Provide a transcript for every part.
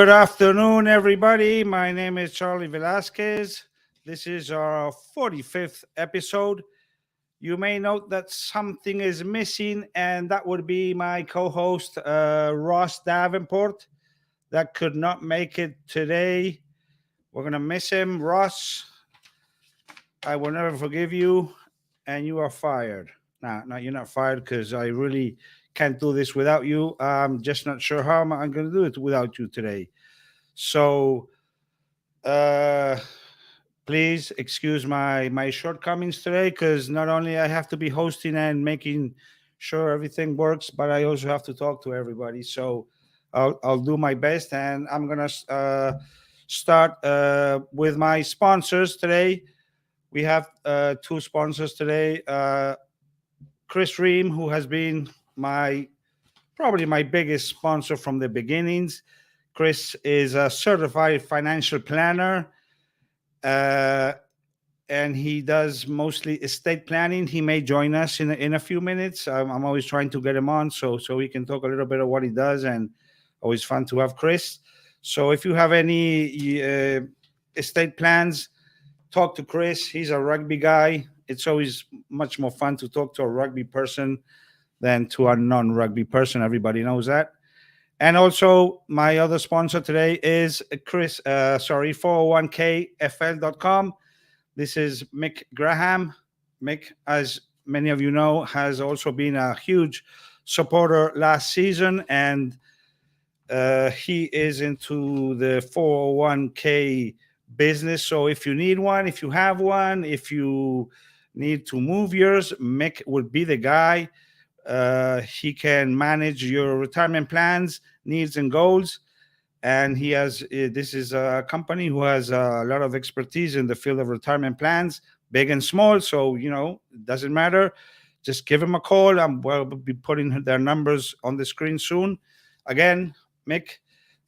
Good afternoon, everybody. My name is Charlie Velasquez. This is our 45th episode. You may note that something is missing, and that would be my co host, Ross Davenport, that could not make it today. We're going to miss him. Ross, I will never forgive you, and you are fired. Nah, no, you're not fired because I really can't do this without you. I'm just not sure how I'm going to do it without you today. So, uh, please excuse my shortcomings today because not only I have to be hosting and making sure everything works, but I also have to talk to everybody. So I'll do my best, and I'm gonna start with my sponsors today. We have two sponsors today. Chris Ream, who has been my probably my biggest sponsor from the beginnings. Chris is a certified financial planner, uh, and he does mostly estate planning. He may join us in a few minutes. I'm always trying to get him on so he can talk a little bit of what he does, and always fun to have Chris. So if you have any estate plans, talk to Chris. He's a rugby guy. It's always much more fun to talk to a rugby person than to a non-rugby person. Everybody knows that. And also, my other sponsor today is 401kfl.com. This is Mick Graham. Mick, as many of you know, has also been a huge supporter last season, and he is into the 401k business. So if you need one, if you have one, if you need to move yours, Mick would be the guy. He can manage your retirement plans, needs, and goals. And he has this is a company who has a lot of expertise in the field of retirement plans, big and small. So it doesn't matter. Just give him a call. We'll be putting their numbers on the screen soon. Again, Mick,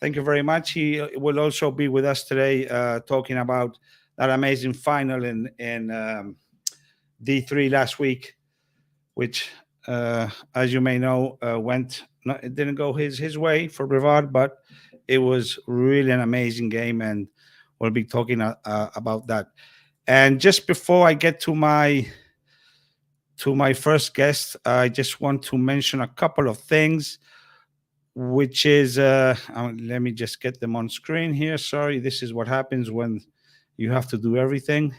thank you very much. He will also be with us today, talking about that amazing final in D3 last week, which, as you may know, it didn't go his way for Brevard, but it was really an amazing game, and we'll be talking about that. And just before I get to my first guest, I just want to mention a couple of things, which is let me just get them on screen here. Sorry, this is what happens when you have to do everything.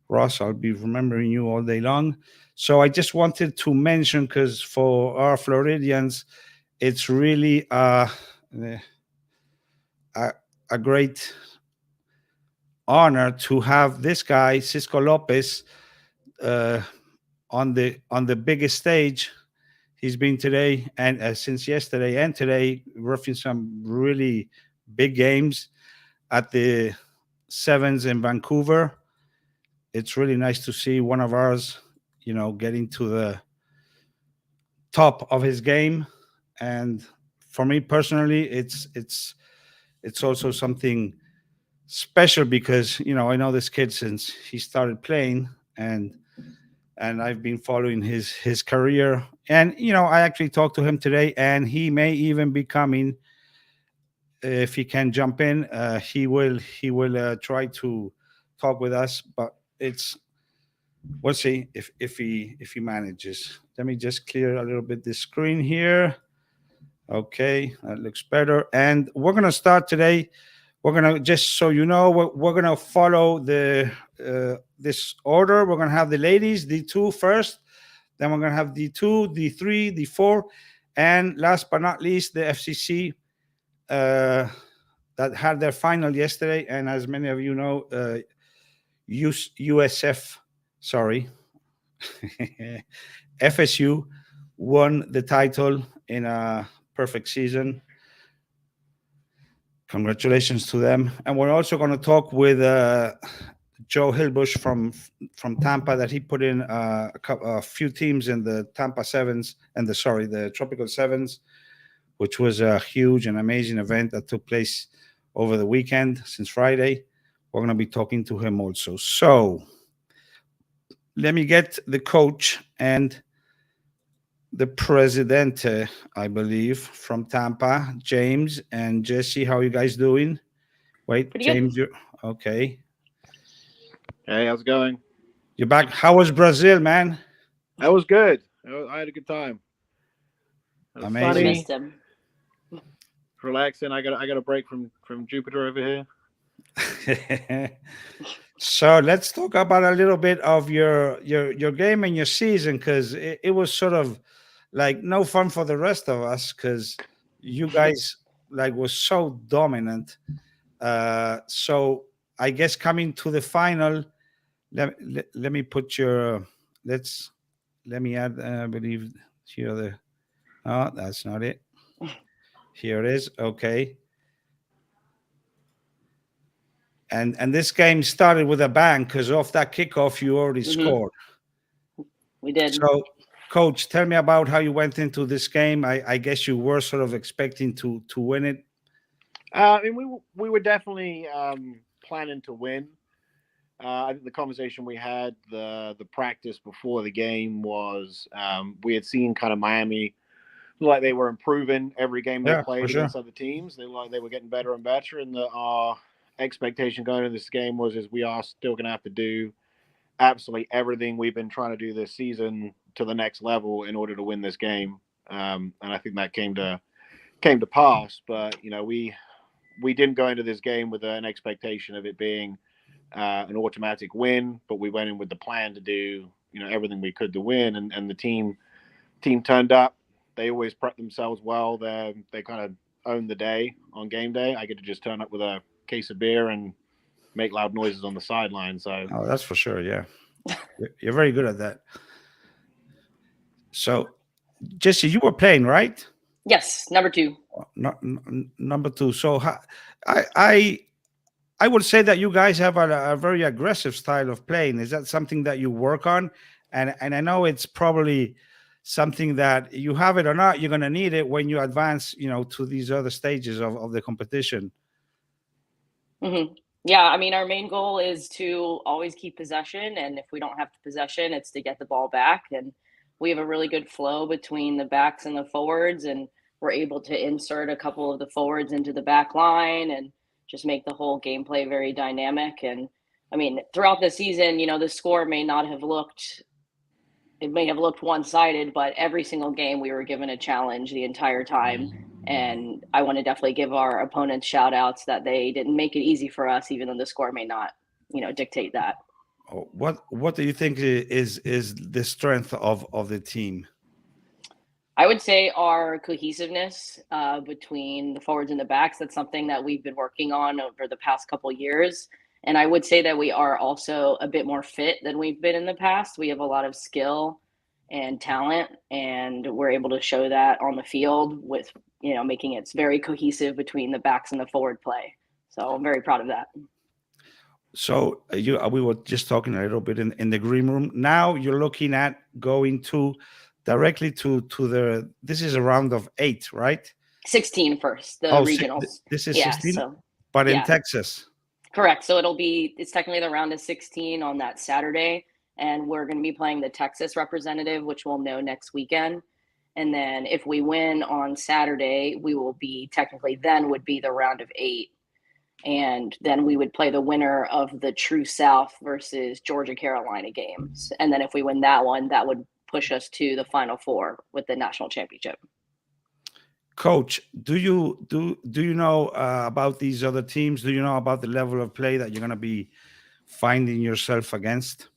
Ross, I'll be remembering you all day long. So I just wanted to mention, because for our Floridians, it's really a great honor to have this guy, Cisco Lopez, on the biggest stage. He's been today and since yesterday and today, roughing some really big games at the Sevens in Vancouver. It's really nice to see one of ours, getting to the top of his game. And for me personally, it's also something special because I know this kid since he started playing, and I've been following his career. And I actually talked to him today, and he may even be coming. If he can jump in, he will try to talk with us, but we'll see if he manages. Let me just clear a little bit the screen here. Okay, that looks better. And we're gonna start today. We're gonna, just so you know, we're gonna follow this order. We're gonna have the ladies D2 first, then we're gonna have D2, D3, D4, and last but not least, the FCC that had their final yesterday. And as many of you know, FSU won the title in a perfect season. Congratulations to them. And we're also going to talk with Joe Hilbush from Tampa, that he put in a few teams in the Tampa Sevens and the Tropical Sevens, which was a huge and amazing event that took place over the weekend since Friday. We're going to be talking to him also. So let me get the coach and the Presidente, I believe, from Tampa, James and Jesse. How you guys doing? Wait, Pretty good. James, you okay? Hey, how's it going? You're back. How was Brazil, man? That was good. I had a good time. It was I Amazing. sunny, missed him. relaxing. I got a break from Jupiter over here. So let's talk about a little bit of your game and your season, because it was sort of like no fun for the rest of us, because you guys like was so dominant. So I guess coming to the final, let me put your let's let me add. I believe here the no, that's not it. Here it is. Okay. And this game started with a bang because off that kickoff you already Hmm. scored. We did. So, coach, tell me about how you went into this game. I guess you were sort of expecting to win it. I mean, we were definitely planning to win. I think the conversation we had, the practice before the game was we had seen kind of Miami like they were improving every game they Yeah, for played sure. against other teams. They were getting better and better, and our expectation going into this game was is we are still going to have to do absolutely everything we've been trying to do this season to the next level in order to win this game. And I think that came to pass. But we didn't go into this game with an expectation of it being an automatic win, but we went in with the plan to do everything we could to win, and the team turned up. They always prep themselves well. They kind of own the day on game day. I get to just turn up with a case of beer and make loud noises on the sideline. So Oh, that's for sure. Yeah, you're very good at that. So, Jesse, you were playing, right? Yes, number 2. Number two. So, I I I would say that you guys have a very aggressive style of playing. Is that something that you work on? And I know it's probably something that you have it or not, you're gonna need it when you advance, to these other stages of the competition. Hmm. Yeah, I mean, our main goal is to always keep possession, and if we don't have possession, it's to get the ball back. And we have a really good flow between the backs and the forwards, and we're able to insert a couple of the forwards into the back line and just make the whole gameplay very dynamic. And I mean, throughout the season, the score may not have looked it may have looked one-sided, but every single game we were given a challenge the entire time. And I want to definitely give our opponents shout outs that they didn't make it easy for us, even though the score may not, dictate that. What do you think is the strength of the team? I would say our cohesiveness between the forwards and the backs. That's something that we've been working on over the past couple of years. And I would say that we are also a bit more fit than we've been in the past. We have a lot of skill and talent, and we're able to show that on the field with, making it very cohesive between the backs and the forward play. So I'm very proud of that. So we were just talking a little bit in the green room. Now you're looking at going to directly to the. This is a round of 8, right? 16 first, the Oh, regionals. this is Yeah. 16, So, but in yeah. Texas. Correct. So it's technically the round of 16 on that Saturday, and we're going to be playing the Texas representative, which we'll know next weekend. And then if we win on Saturday, we will be technically then would be the round of 8. And then we would play the winner of the True South versus Georgia Carolina games. And then if we win that one, that would push us to the Final Four with the national championship. Coach, do you know about these other teams? Do you know about the level of play that you're going to be finding yourself against?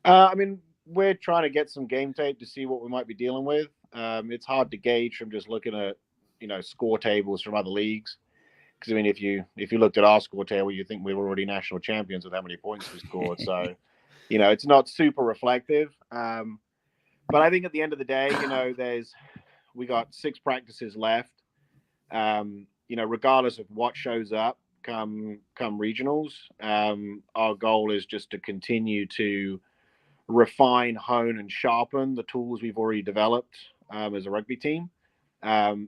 I mean, we're trying to get some game tape to see what we might be dealing with. It's hard to gauge from just looking at score tables from other leagues. Because I mean, if you looked at our score table, you think we were already national champions with how many points we scored. So, it's not super reflective. But I think at the end of the day, we got 6 practices left. Regardless of what shows up come regionals, our goal is just to continue to refine, hone, and sharpen the tools we've already developed as a rugby team.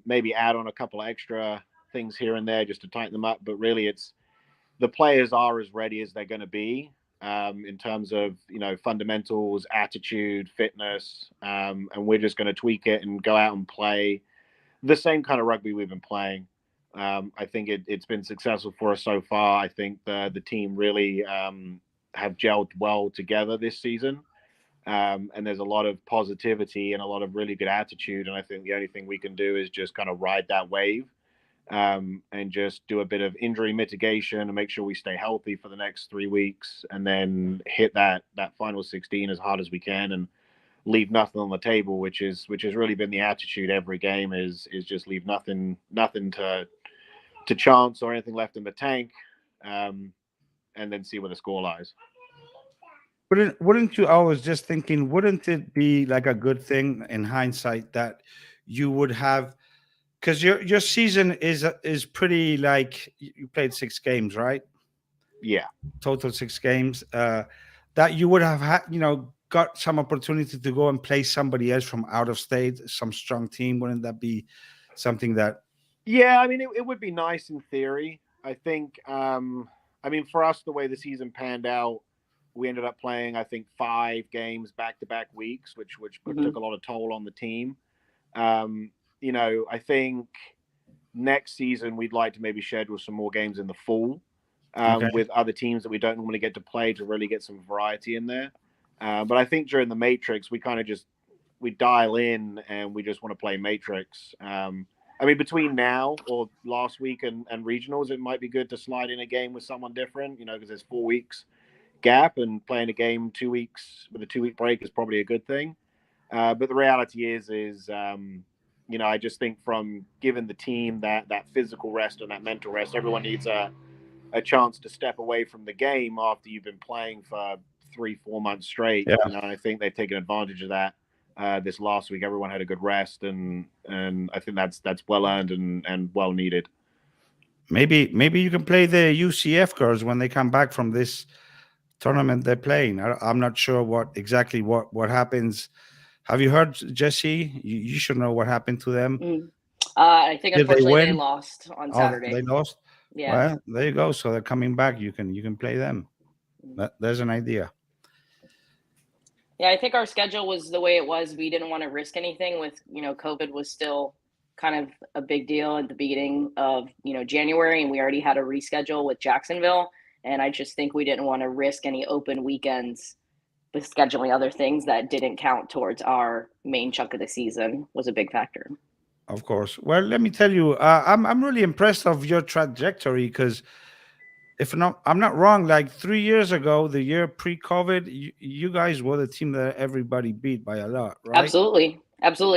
Maybe add on a couple of extra things here and there just to tighten them up. But really, it's the players are as ready as they're going to be in terms of, fundamentals, attitude, fitness, and we're just going to tweak it and go out and play the same kind of rugby we've been playing. I think it's been successful for us so far. I think the team really have gelled well together this season. And there's a lot of positivity and a lot of really good attitude. And I think the only thing we can do is just kind of ride that wave, and just do a bit of injury mitigation and make sure we stay healthy for the next 3 weeks, and then hit that final 16 as hard as we can and leave nothing on the table, which has really been the attitude every game, is just leave nothing to chance or anything left in the tank, and then see where the score lies. Wouldn't you? I was just thinking, wouldn't it be like a good thing in hindsight that you would have, because your season is pretty, like you played 6 games, right? Yeah. Total 6 games. That you would have had, got some opportunity to go and play somebody else from out of state, some strong team. Wouldn't that be something that? Yeah, I mean, it would be nice in theory. I think, for us, the way the season panned out, we ended up playing, I think, 5 games back-to-back weeks, which took a lot of toll on the team. I think next season we'd like to maybe schedule some more games in the fall, with other teams that we don't normally get to play, to really get some variety in there. But I think during the Matrix, we kind of we dial in and we just want to play Matrix. Between now or last week and regionals, it might be good to slide in a game with someone different, because there's 4 weeks gap, and playing a game 2 weeks with a 2-week break is probably a good thing. But the reality is I just think, from giving the team that physical rest and that mental rest, everyone needs a chance to step away from the game after you've been playing for 3-4 months straight. Yeah. And I think they've taken advantage of that. This last week, everyone had a good rest, and I think that's well earned and well needed. Maybe you can play the UCF girls when they come back from this tournament they're playing. I'm not sure what happens. Have you heard, Jesse? You should know what happened to them. I think, unfortunately, they win? lost on Saturday. They lost. Yeah. Well, there you go. So they're coming back. You can play them. There's an idea. Yeah, I think our schedule was the way it was. We didn't want to risk anything with, COVID was still kind of a big deal at the beginning of, January, and we already had a reschedule with Jacksonville. And I just think we didn't want to risk any open weekends with scheduling other things that didn't count towards our main chunk of the season. Was a big factor. Of course. Well, let me tell you, I'm really impressed of your trajectory, because I'm not wrong, like 3 years ago, the year pre-COVID, you guys were the team that everybody beat by a lot, right? Absolutely,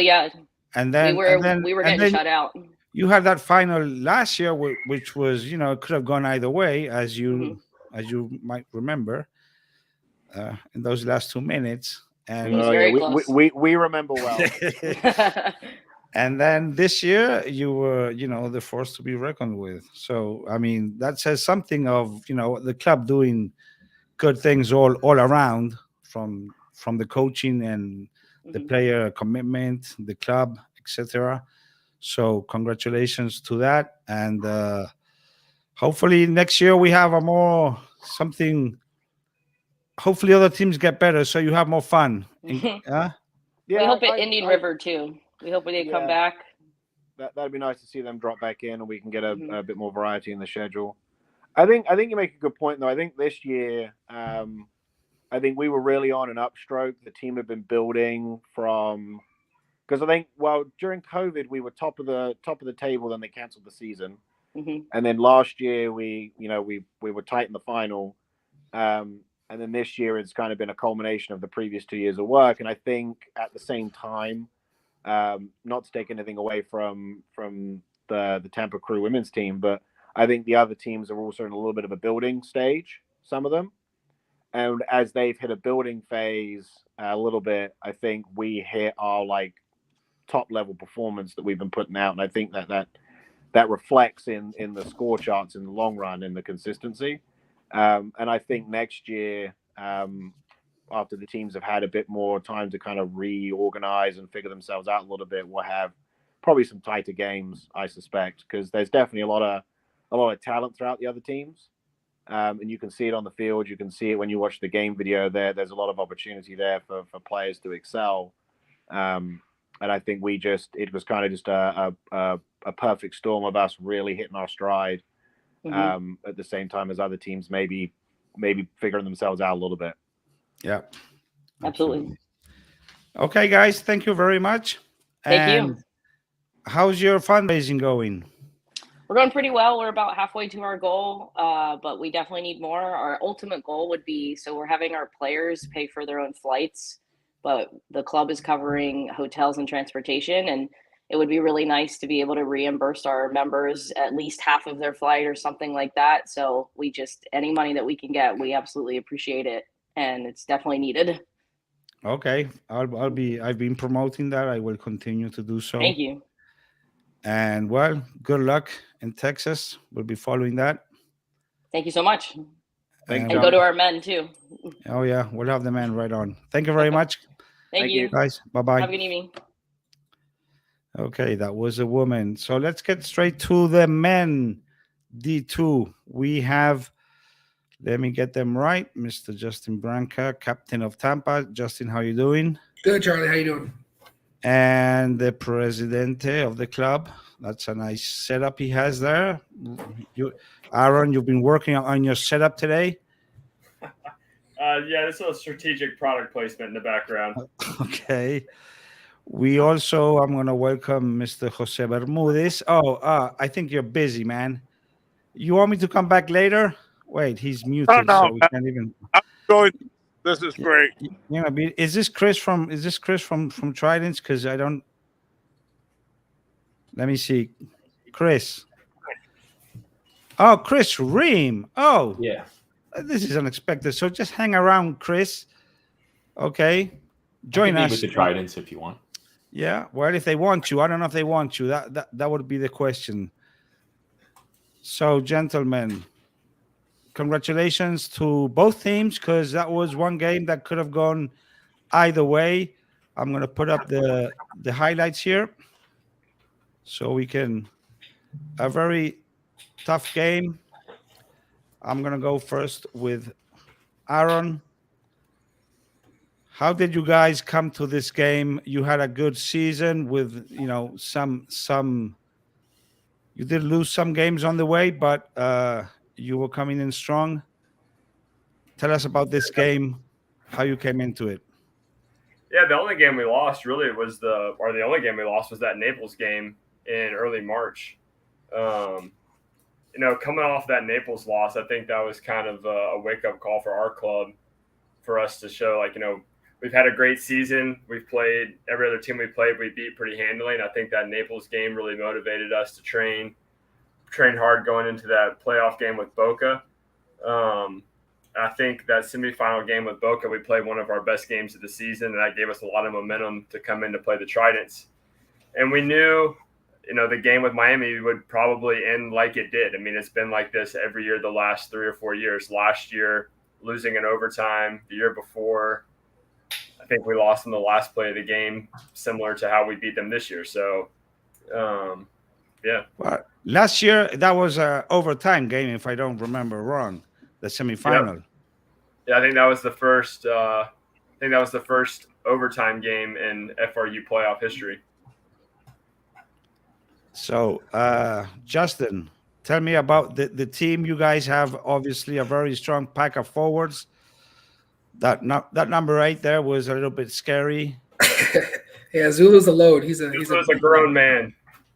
yeah. And then we were getting shut out. You had that final last year, which was, it could have gone either way, as you might remember, in those last 2 minutes. And we remember well. And then this year, you were, the force to be reckoned with. So, that says something of, the club doing good things all around, from the coaching and the player commitment, the club, etc. So congratulations to that. And hopefully next year we have hopefully other teams get better, so you have more fun. Yeah, we hope at Indian River too. We hope they come back. That'd be nice to see them drop back in, and we can get a bit more variety in the schedule. I think you make a good point, though. I think this year, I think we were really on an upstroke. The team had been building because I think, during COVID we were top of the table. Then they canceled the season, and then last year we were tight in the final, and then this year it's kind of been a culmination of the previous 2 years of work. And I think at the same time, not to take anything away from the Tampa Crew women's team, but I think the other teams are also in a little bit of a building stage, some of them. And as they've hit a building phase a little bit, I think we hit our top level performance that we've been putting out. And I think that reflects in the score charts in the long run, in the consistency. And I think next year, after the teams have had a bit more time to kind of reorganize and figure themselves out a little bit, we'll have probably some tighter games, I suspect, because there's definitely a lot of talent throughout the other teams. and you can see it on the field. You can see it when you watch the game video. There's a lot of opportunity there for players to excel. And I think it was kind of just a perfect storm of us really hitting our stride at the same time as other teams maybe figuring themselves out a little bit. Yeah, Absolutely. Okay, guys, thank you very much. Thank And you. how's your fundraising going? We're going pretty well. We're about halfway to our goal, but we definitely need more. Our ultimate goal would be, so we're having our players pay for their own flights, but the club is covering hotels and transportation, and it would be really nice to be able to reimburse our members at least half of their flight or something like that. So any money that we can get, we absolutely appreciate it, and it's definitely needed. Okay, I've been promoting that. I will continue to do so. Thank you. And well, good luck in Texas. We'll be following that. Thank you so much. Thank And you. go to our men too. Oh yeah, we'll have the man right on. Thank you very much. Thank you. Guys. Bye-bye. Have a good evening. Okay, that was a woman. So let's get straight to the men. D2. We have, let me get them right, Mr. Justin Branca, captain of Tampa. Justin, how you doing? Good, Charlie. How you doing? And the presidente of the club. That's a nice setup he has there. Aaron, you've been working on your setup today? Yeah, this is a strategic product placement in the background. Okay. We also, I'm going to welcome Mr. Jose Bermudez. Oh, I think you're busy, man. You want me to come back later? Wait, he's muted, Oh, no, so we can't even. I'm going. This is great. You know, is this Chris from Tridents? Because I don't. Let me see, Chris. Oh, Chris Ream. Oh, yeah. This is unexpected. So just hang around, Chris. Okay, join us with the Tridents if you want. Yeah, well, if they want you, I don't know if they want you. That would be the question. So, gentlemen, congratulations to both teams, because that was one game that could have gone either way. I'm going to put up the highlights here so we can. A very tough game. I'm going to go first with Aaron. How did you guys come to this game? You had a good season with, some. You did lose some games on the way, but you were coming in strong. Tell us about this game, how you came into it. Yeah, the only game we lost really was the only game we lost was that Naples game in early March. Coming off that Naples loss, I think that was kind of a wake-up call for our club, for us to show, we've had a great season. We've played every other team we played, we beat pretty handily. And I think that Naples game really motivated us to train hard going into that playoff game with Boca. I think that semifinal game with Boca, we played one of our best games of the season, and that gave us a lot of momentum to come in to play the Tridents. And we knew, the game with Miami would probably end like it did. I mean, it's been like this every year the last 3 or 4 years. Last year, losing in overtime. The year before, I think we lost in the last play of the game, similar to how we beat them this year. So, yeah. Well, last year, that was an overtime game, if I don't remember wrong, the semifinal. Yep. Yeah, I think that was the first overtime game in FRU playoff history. So, Justin, tell me about the team. You guys have obviously a very strong pack of forwards. That number 8 there was a little bit scary. Yeah, Zulu's a load. He's a grown man.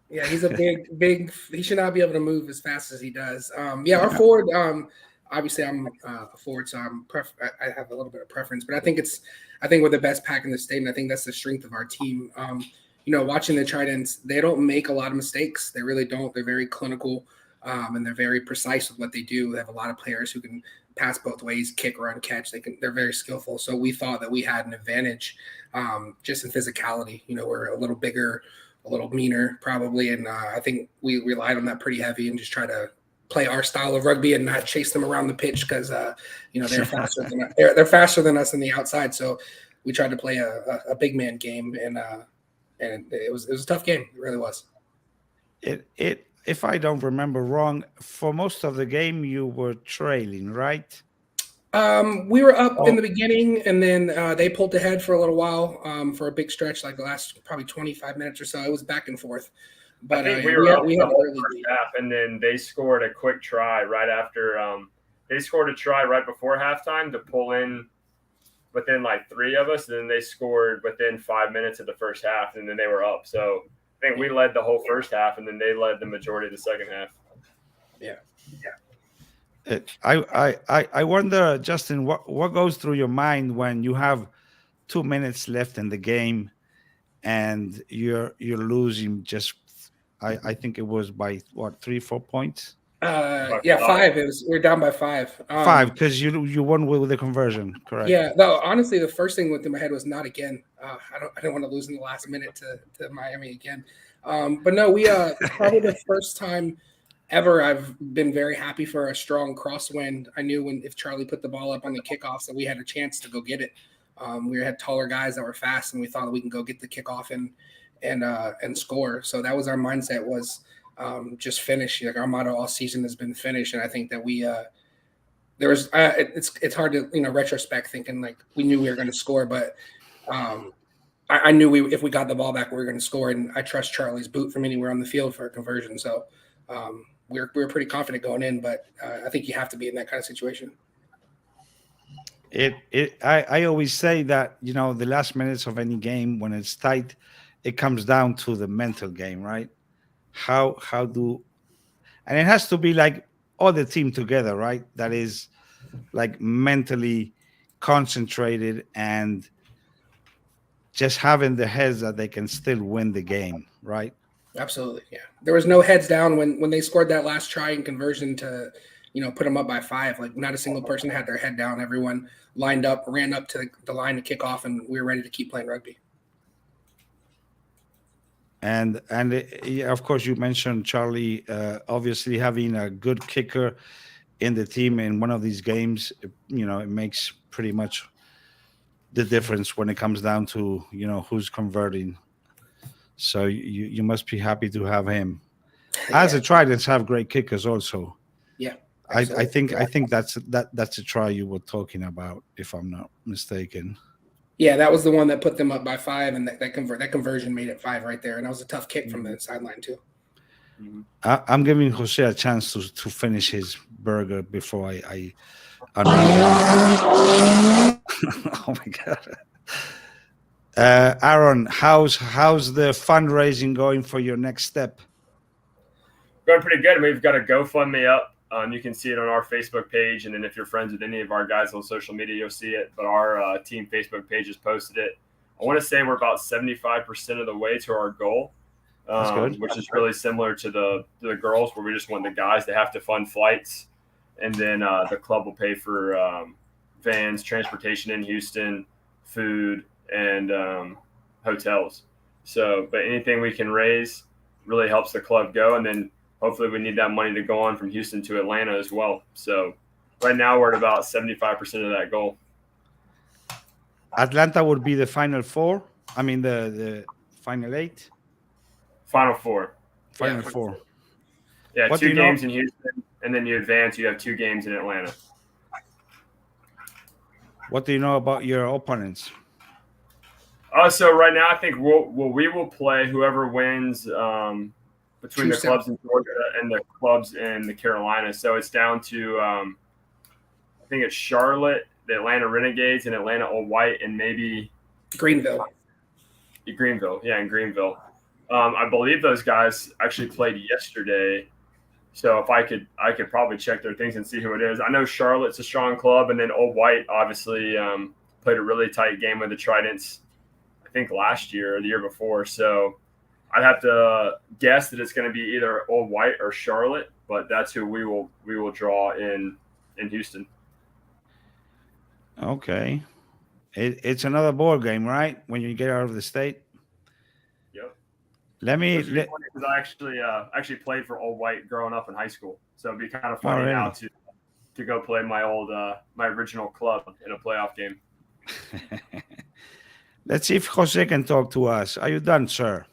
Yeah, he's a big. He should not be able to move as fast as he does. Our forward. Obviously, I'm a forward, so I have a little bit of preference. But I think we're the best pack in the state, and I think that's the strength of our team. Watching the Tridents, they don't make a lot of mistakes. They really don't. They're very clinical, and they're very precise with what they do. They have a lot of players who can pass both ways, kick, run, catch. They're very skillful. So we thought that we had an advantage just in physicality. We're a little bigger, a little meaner probably. And I think we relied on that pretty heavy and just try to play our style of rugby and not chase them around the pitch because, they're faster than they're faster than us on the outside. So we tried to play a big man game and it was a tough game. It really was. if I don't remember wrong, for most of the game you were trailing, right? We were up in the beginning, and then they pulled ahead for a little while for a big stretch, like the last probably 25 minutes or so. It was back and forth. But I think we we were up had the an whole early first lead. half, and then they scored a quick try right after. They scored a try right before halftime to pull in within like three of us, and then they scored within 5 minutes of the first half, and then they were up. So I think we led the whole first half, and then they led the majority of the second half. Yeah. I wonder, Justin, what goes through your mind when you have 2 minutes left in the game and you're losing just I think it was by what 3-4 points? Yeah, 5. We're down by 5. 5 because you won with the conversion, correct? Yeah, no, honestly, the first thing went through my head was not again. I don't want to lose in the last minute to Miami again. But no, we probably the first time ever I've been very happy for a strong crosswind. I knew if Charlie put the ball up on the kickoff that we had a chance to go get it. We had taller guys that were fast, and we thought that we can go get the kickoff and score. So that was our mindset, was just finish. Like our motto all season has been finish, and I think that we there was it's hard to retrospect thinking like we knew we were going to score, but I knew if we got the ball back we were going to score, and I trust Charlie's boot from anywhere on the field for a conversion. So we were pretty confident going in, but I think you have to be in that kind of situation. I always say that the last minutes of any game when it's tight, it comes down to the mental game, right? And it has to be like all the team together, right? That is like mentally concentrated and just having the heads that they can still win the game, right? Absolutely, yeah. There was no heads down when they scored that last try and conversion to, put them up by 5. Like not a single person had their head down. Everyone lined up, ran up to the line to kick off, and we were ready to keep playing rugby. And of course, you mentioned Charlie, obviously having a good kicker in the team in one of these games. It makes pretty much the difference when it comes down to who's converting. So you must be happy to have him. As the Tridents have great kickers also. Yeah, I think that's a try you were talking about, if I'm not mistaken. Yeah, that was the one that put them up by 5, and that conversion made it 5 right there, and that was a tough kick from the sideline too. I'm giving Jose a chance to finish his burger before I oh my god. Aaron, how's the fundraising going for your next step? Going pretty good. We've got a GoFundMe up. You can see it on our Facebook page, and then if you're friends with any of our guys on social media, you'll see it. But our team Facebook page has posted it. I want to say we're about 75% of the way to our goal, which is really similar to the girls, where we just want the guys to have to fund flights, and then the club will pay for vans, transportation in Houston, food, and hotels. So, but anything we can raise really helps the club go, and then hopefully we need that money to go on from Houston to Atlanta as well. So right now we're at about 75% of that goal. Atlanta would be the final 4. I mean the final 8. Final 4. Final 4. Yeah, what 2 games in Houston, and then you advance. You have 2 games in Atlanta. What do you know about your opponents? So right now I think we will play whoever wins between the clubs in Georgia and the clubs in the Carolinas. So it's down to I think it's Charlotte, the Atlanta Renegades, and Atlanta Old White, and maybe Greenville. Yeah, in Greenville. I believe those guys actually played yesterday. So if I could probably check their things and see who it is. I know Charlotte's a strong club, and then Old White obviously played a really tight game with the Tridents, I think last year or the year before. So I'd have to guess that it's going to be either Old White or Charlotte, but that's who we will draw in Houston. Okay, it's another board game, right? When you get out of the state. Yep. Because I actually played for Old White growing up in high school, so it'd be kind of funny now to go play my old my original club in a playoff game. Let's see if Jose can talk to us. Are you done, sir?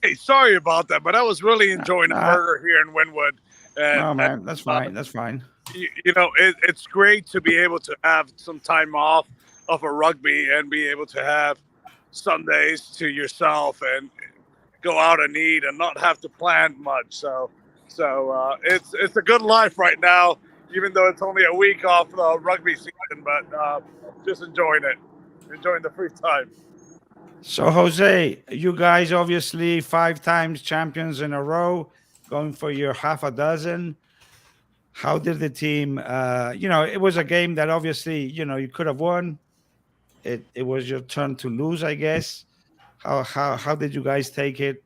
Hey, sorry about that, but I was really enjoying a burger here in Wynwood. Oh man, that's fine. That's fine. It's great to be able to have some time off of a rugby and be able to have Sundays to yourself and go out and eat and not have to plan much. So it's a good life right now, even though it's only a week off the rugby season. But just enjoying the free time. So Jose, you guys obviously 5 times champions in a row, going for your half a dozen. How did the team? It was a game that obviously you could have won. It was your turn to lose, I guess. How did you guys take it?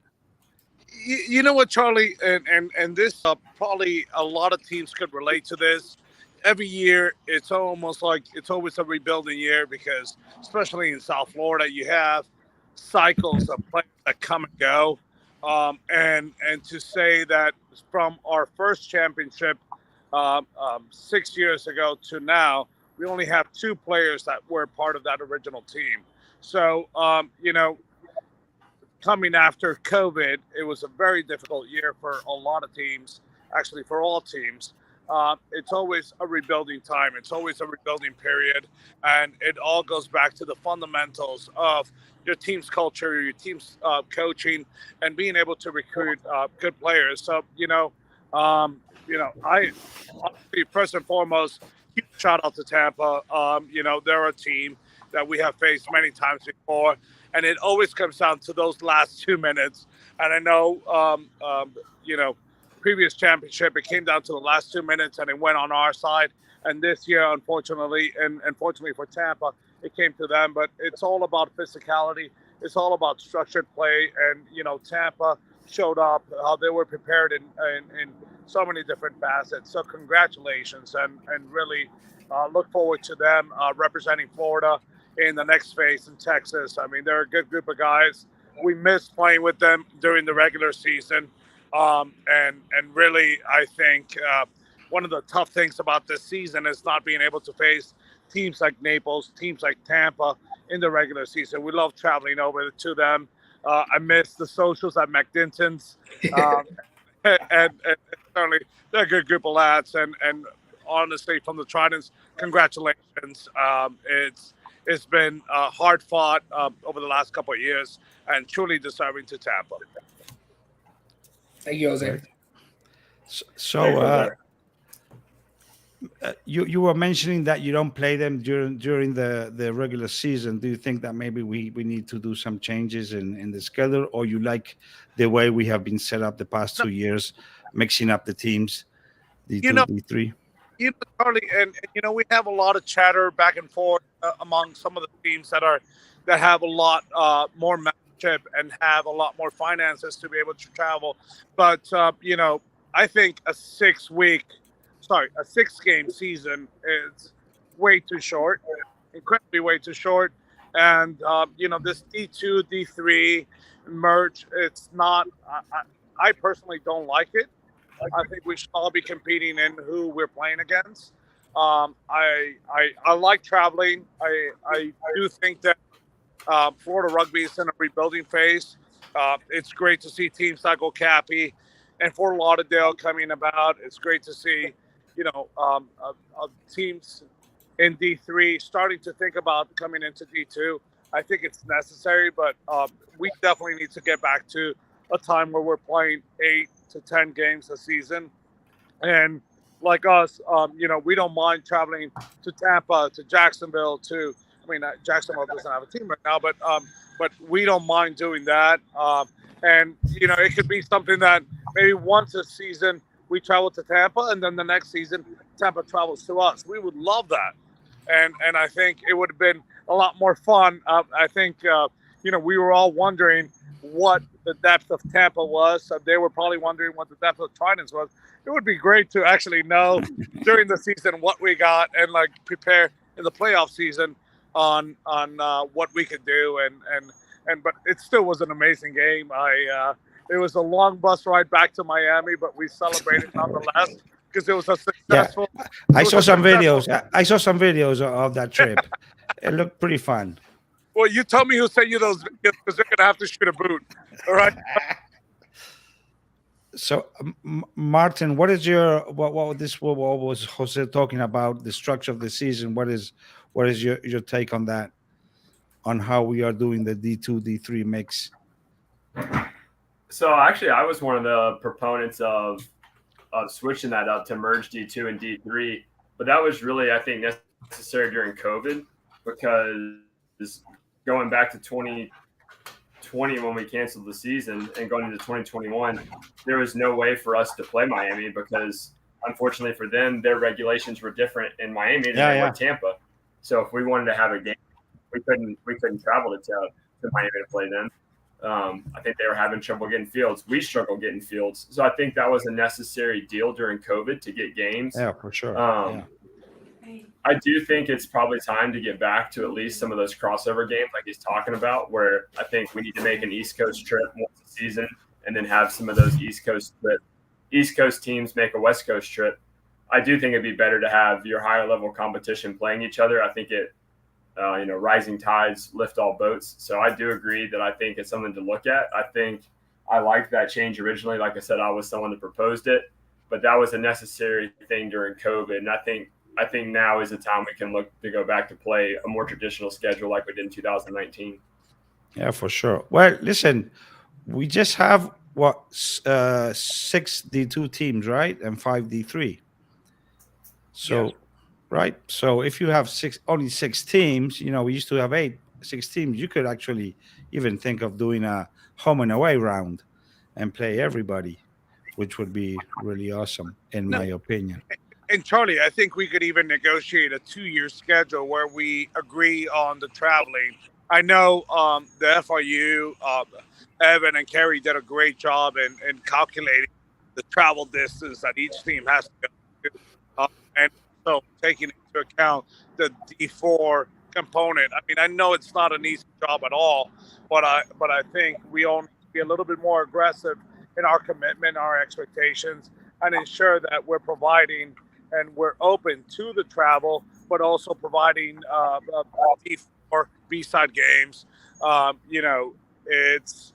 You know what, Charlie, and this probably a lot of teams could relate to this. Every year, it's almost like it's always a rebuilding year because, especially in South Florida, you have cycles of players that come and go. And to say that from our first championship 6 years ago to now, we only have 2 players that were part of that original team. So, coming after COVID, it was a very difficult year for a lot of teams, actually for all teams. It's always a rebuilding time. It's always a rebuilding period. And it all goes back to the fundamentals of your team's culture, your team's coaching, and being able to recruit good players. So, I honestly, first and foremost, huge shout out to Tampa. They're a team that we have faced many times before. And it always comes down to those last 2 minutes. And I know, previous championship, it came down to the last 2 minutes and it went on our side. And this year, unfortunately for Tampa, it came to them. But it's all about physicality. It's all about structured play. And, Tampa showed up how they were prepared in so many different facets. So congratulations and really look forward to them representing Florida in the next phase in Texas. I mean, they're a good group of guys. We missed playing with them during the regular season. And really, I think one of the tough things about this season is not being able to face teams like Naples, teams like Tampa in the regular season. We love traveling over to them. I miss the socials at McDinton's. And certainly, they're a good group of lads. And honestly, from the Tridents, congratulations. It's been hard fought over the last couple of years and truly deserving to Tampa. Thank you, Jose. So you were mentioning that you don't play them during the regular season. Do you think that maybe we need to do some changes in the schedule, or you like the way we have been set up the past 2 years, mixing up the teams, D2, D3? Charlie, and we have a lot of chatter back and forth among some of the teams that have a lot more membership and have a lot more finances to be able to travel. But I think a 6-game season is way too short, incredibly way too short. And this D2, D3 merge, it's not. I personally don't like it. I think we should all be competing in who we're playing against. I like traveling. I do think that Florida Rugby is in a rebuilding phase. It's great to see teams like Okapi and Fort Lauderdale coming about. It's great to see, teams in D3 starting to think about coming into D2. I think it's necessary, but we definitely need to get back to a time where we're playing 8 to 10 games a season. And like us, we don't mind traveling to Tampa, to Jacksonville, Jacksonville doesn't have a team right now, but we don't mind doing that. And it could be something that maybe once a season we travel to Tampa, and then the next season Tampa travels to us. We would love that, and I think it would have been a lot more fun. I think we were all wondering what the depth of Tampa was. So they were probably wondering what the depth of Tridents was. It would be great to actually know during the season what we got and prepare in the playoff season on what we could do. But it still was an amazing game. It was a long bus ride back to Miami, but we celebrated nonetheless because it was a successful. Yeah. I saw some videos of that trip. It looked pretty fun. Well, you tell me who sent you those videos because they're going to have to shoot a boot. All right. So, Martin, what is your what was Jose talking about the structure of the season? What is your take on that? On how we are doing the D2 D3 mix? So actually, I was one of the proponents of switching that up to merge D2 and D3, but that was really, I think, necessary during COVID because going back to 2020 when we canceled the season and going into 2021, there was no way for us to play Miami because unfortunately for them, their regulations were different in Miami than they were in Tampa. So if we wanted to have a game, we couldn't travel to Miami to play them. I think they were having trouble getting fields. We struggled getting fields. So I think that was a necessary deal during COVID to get games. Yeah, for sure. I do think it's probably time to get back to at least some of those crossover games like he's talking about, where I think we need to make an East Coast trip once a season and then have some of those East Coast teams make a West Coast trip. I do think it'd be better to have your higher level competition playing each other. I think rising tides lift all boats. So I do agree that I think it's something to look at. I think I liked that change originally. Like I said, I was someone that proposed it, but that was a necessary thing during COVID. And I think now is the time we can look to go back to play a more traditional schedule like we did in 2019. Yeah, for sure. Well, listen, we just have 6 D2 teams, right? And 5 D3. So, right. So if you have only 6 teams, we used to have 6 teams. You could actually even think of doing a home and away round and play everybody, which would be really awesome, in my opinion. And Charlie, I think we could even negotiate a 2-year schedule where we agree on the traveling. I know the FRU, Evan and Kerry did a great job in calculating the travel distance that each team has to go. And so taking into account the D4 component. I mean, I know it's not an easy job at all, but I think we all need to be a little bit more aggressive in our commitment, our expectations, and ensure that we're providing and we're open to the travel, but also providing D4 B-side games. It's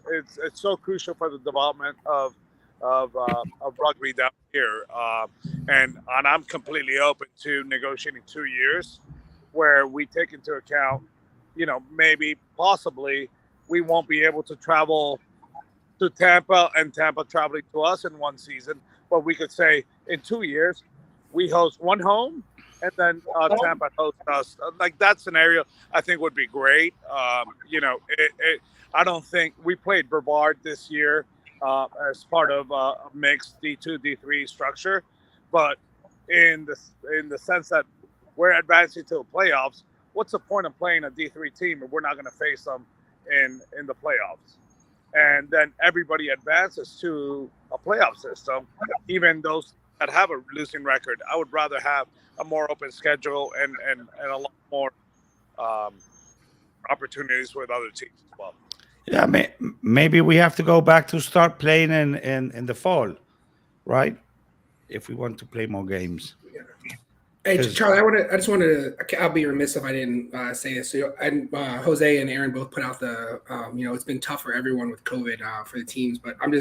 so crucial for the development of rugby down here, and I'm completely open to negotiating 2 years, where we take into account, maybe possibly we won't be able to travel to Tampa and Tampa traveling to us in one season, but we could say in 2 years we host one home and then Tampa hosts us. Like that scenario, I think would be great. I don't think we played Brevard this year as part of a mixed D2 D3 structure, but in the sense that we're advancing to the playoffs, what's the point of playing a D3 team if we're not going to face them in the playoffs? And then everybody advances to a playoff system, even those that have a losing record. I would rather have a more open schedule and a lot more opportunities with other teams as well. Yeah, maybe we have to go back to start playing in the fall, right? If we want to play more games. Hey, Charlie, I just wanted to. I'll be remiss if I didn't say this. So, and Jose and Aaron both put out the. It's been tough for everyone with COVID for the teams, but I'm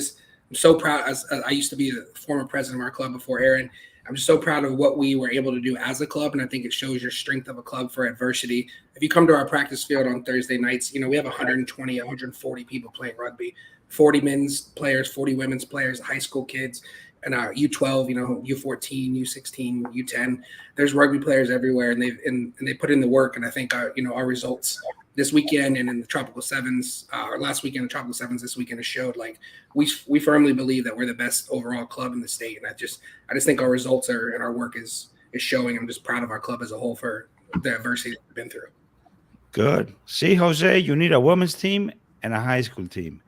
so proud. As I used to be the former president of our club before Aaron, I'm just so proud of what we were able to do as a club, and I think it shows your strength of a club for adversity. If you come to our practice field on Thursday nights, we have 120, 140 people playing rugby, 40 men's players, 40 women's players, high school kids. And U12, U14, U16, U10. There's rugby players everywhere, and they put in the work. And I think our results this weekend and in the Tropical Sevens, or last weekend in the Tropical Sevens, this weekend has showed like we firmly believe that we're the best overall club in the state. And I just think our results and our work is showing. I'm just proud of our club as a whole for the adversity we've been through. Good. See, Jose, you need a women's team and a high school team.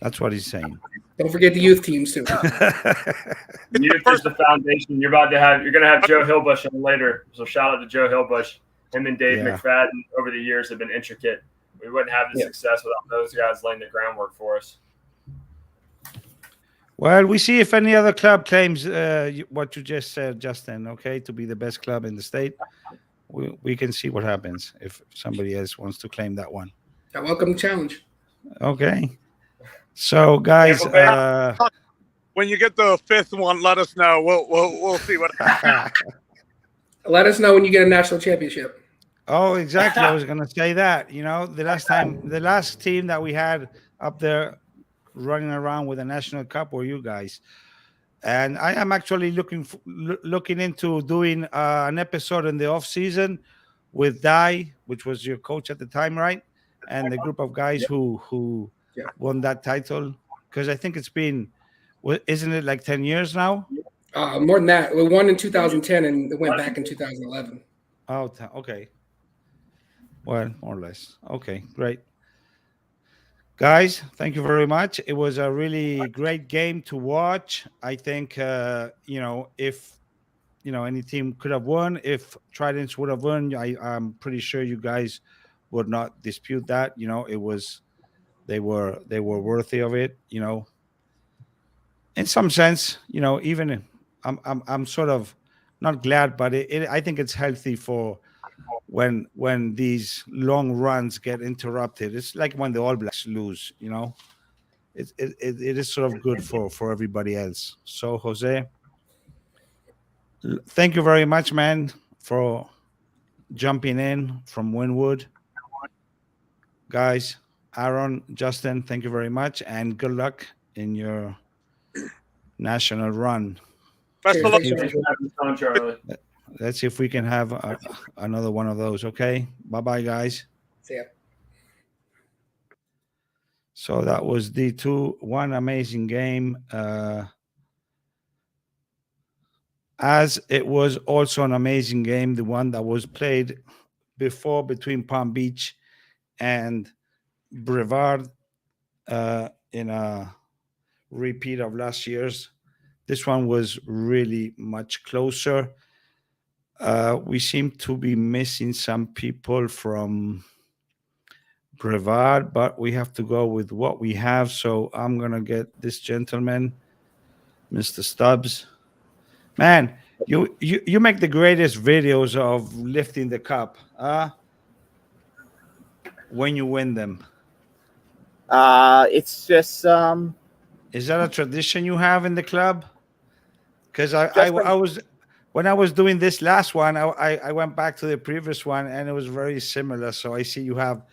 That's what he's saying. Don't forget the youth teams too. Youth is the foundation. You're going to have Joe Hillbush on later. So shout out to Joe Hillbush. Him and Dave McFadden over the years have been intricate. We wouldn't have the success without those guys laying the groundwork for us. Well, we see if any other club claims what you just said, Justin, okay, to be the best club in the state. We can see what happens if somebody else wants to claim that one. I welcome the challenge. Okay. So, guys, when you get the fifth one, let us know. We'll see what. Let us know when you get a national championship. Oh, exactly. I was gonna say that. The last team that we had up there running around with a national cup were you guys. And I am actually looking into doing an episode in the off season with Dai, which was your coach at the time, right? And the group of guys who Yeah. won that title, because I think it's been, isn't it like 10 years now? More than that. We won in 2010 and it went back in 2011. Oh, okay. Well, more or less. Okay, great. Guys, thank you very much. It was a really great game to watch. I think, if any team could have won, if Tridents would have won, I'm pretty sure you guys would not dispute that. They were worthy of it. In some sense, even I'm sort of not glad, but I think it's healthy for when these long runs get interrupted. It's like when the All Blacks lose. It is sort of good for everybody else. So Jose, thank you very much, man, for jumping in from Winwood. Guys, Aaron, Justin, thank you very much, and good luck in your national run. Best of luck. Cheers. Thanks for having us on, Charlie. Let's see if we can have another one of those. Okay, bye, guys. See ya. So that was D2. One amazing game. As it was also an amazing game, the one that was played before between Palm Beach and Brevard in a repeat of last year's. This one was really much closer. We seem to be missing some people from Brevard, but we have to go with what we have. So I'm going to get this gentleman, Mr. Stubbs. Man, you make the greatest videos of lifting the cup when you win them. It's just Is that a tradition you have in the club? Because I was when I was doing this last one, I went back to the previous one and it was very similar. So I see you have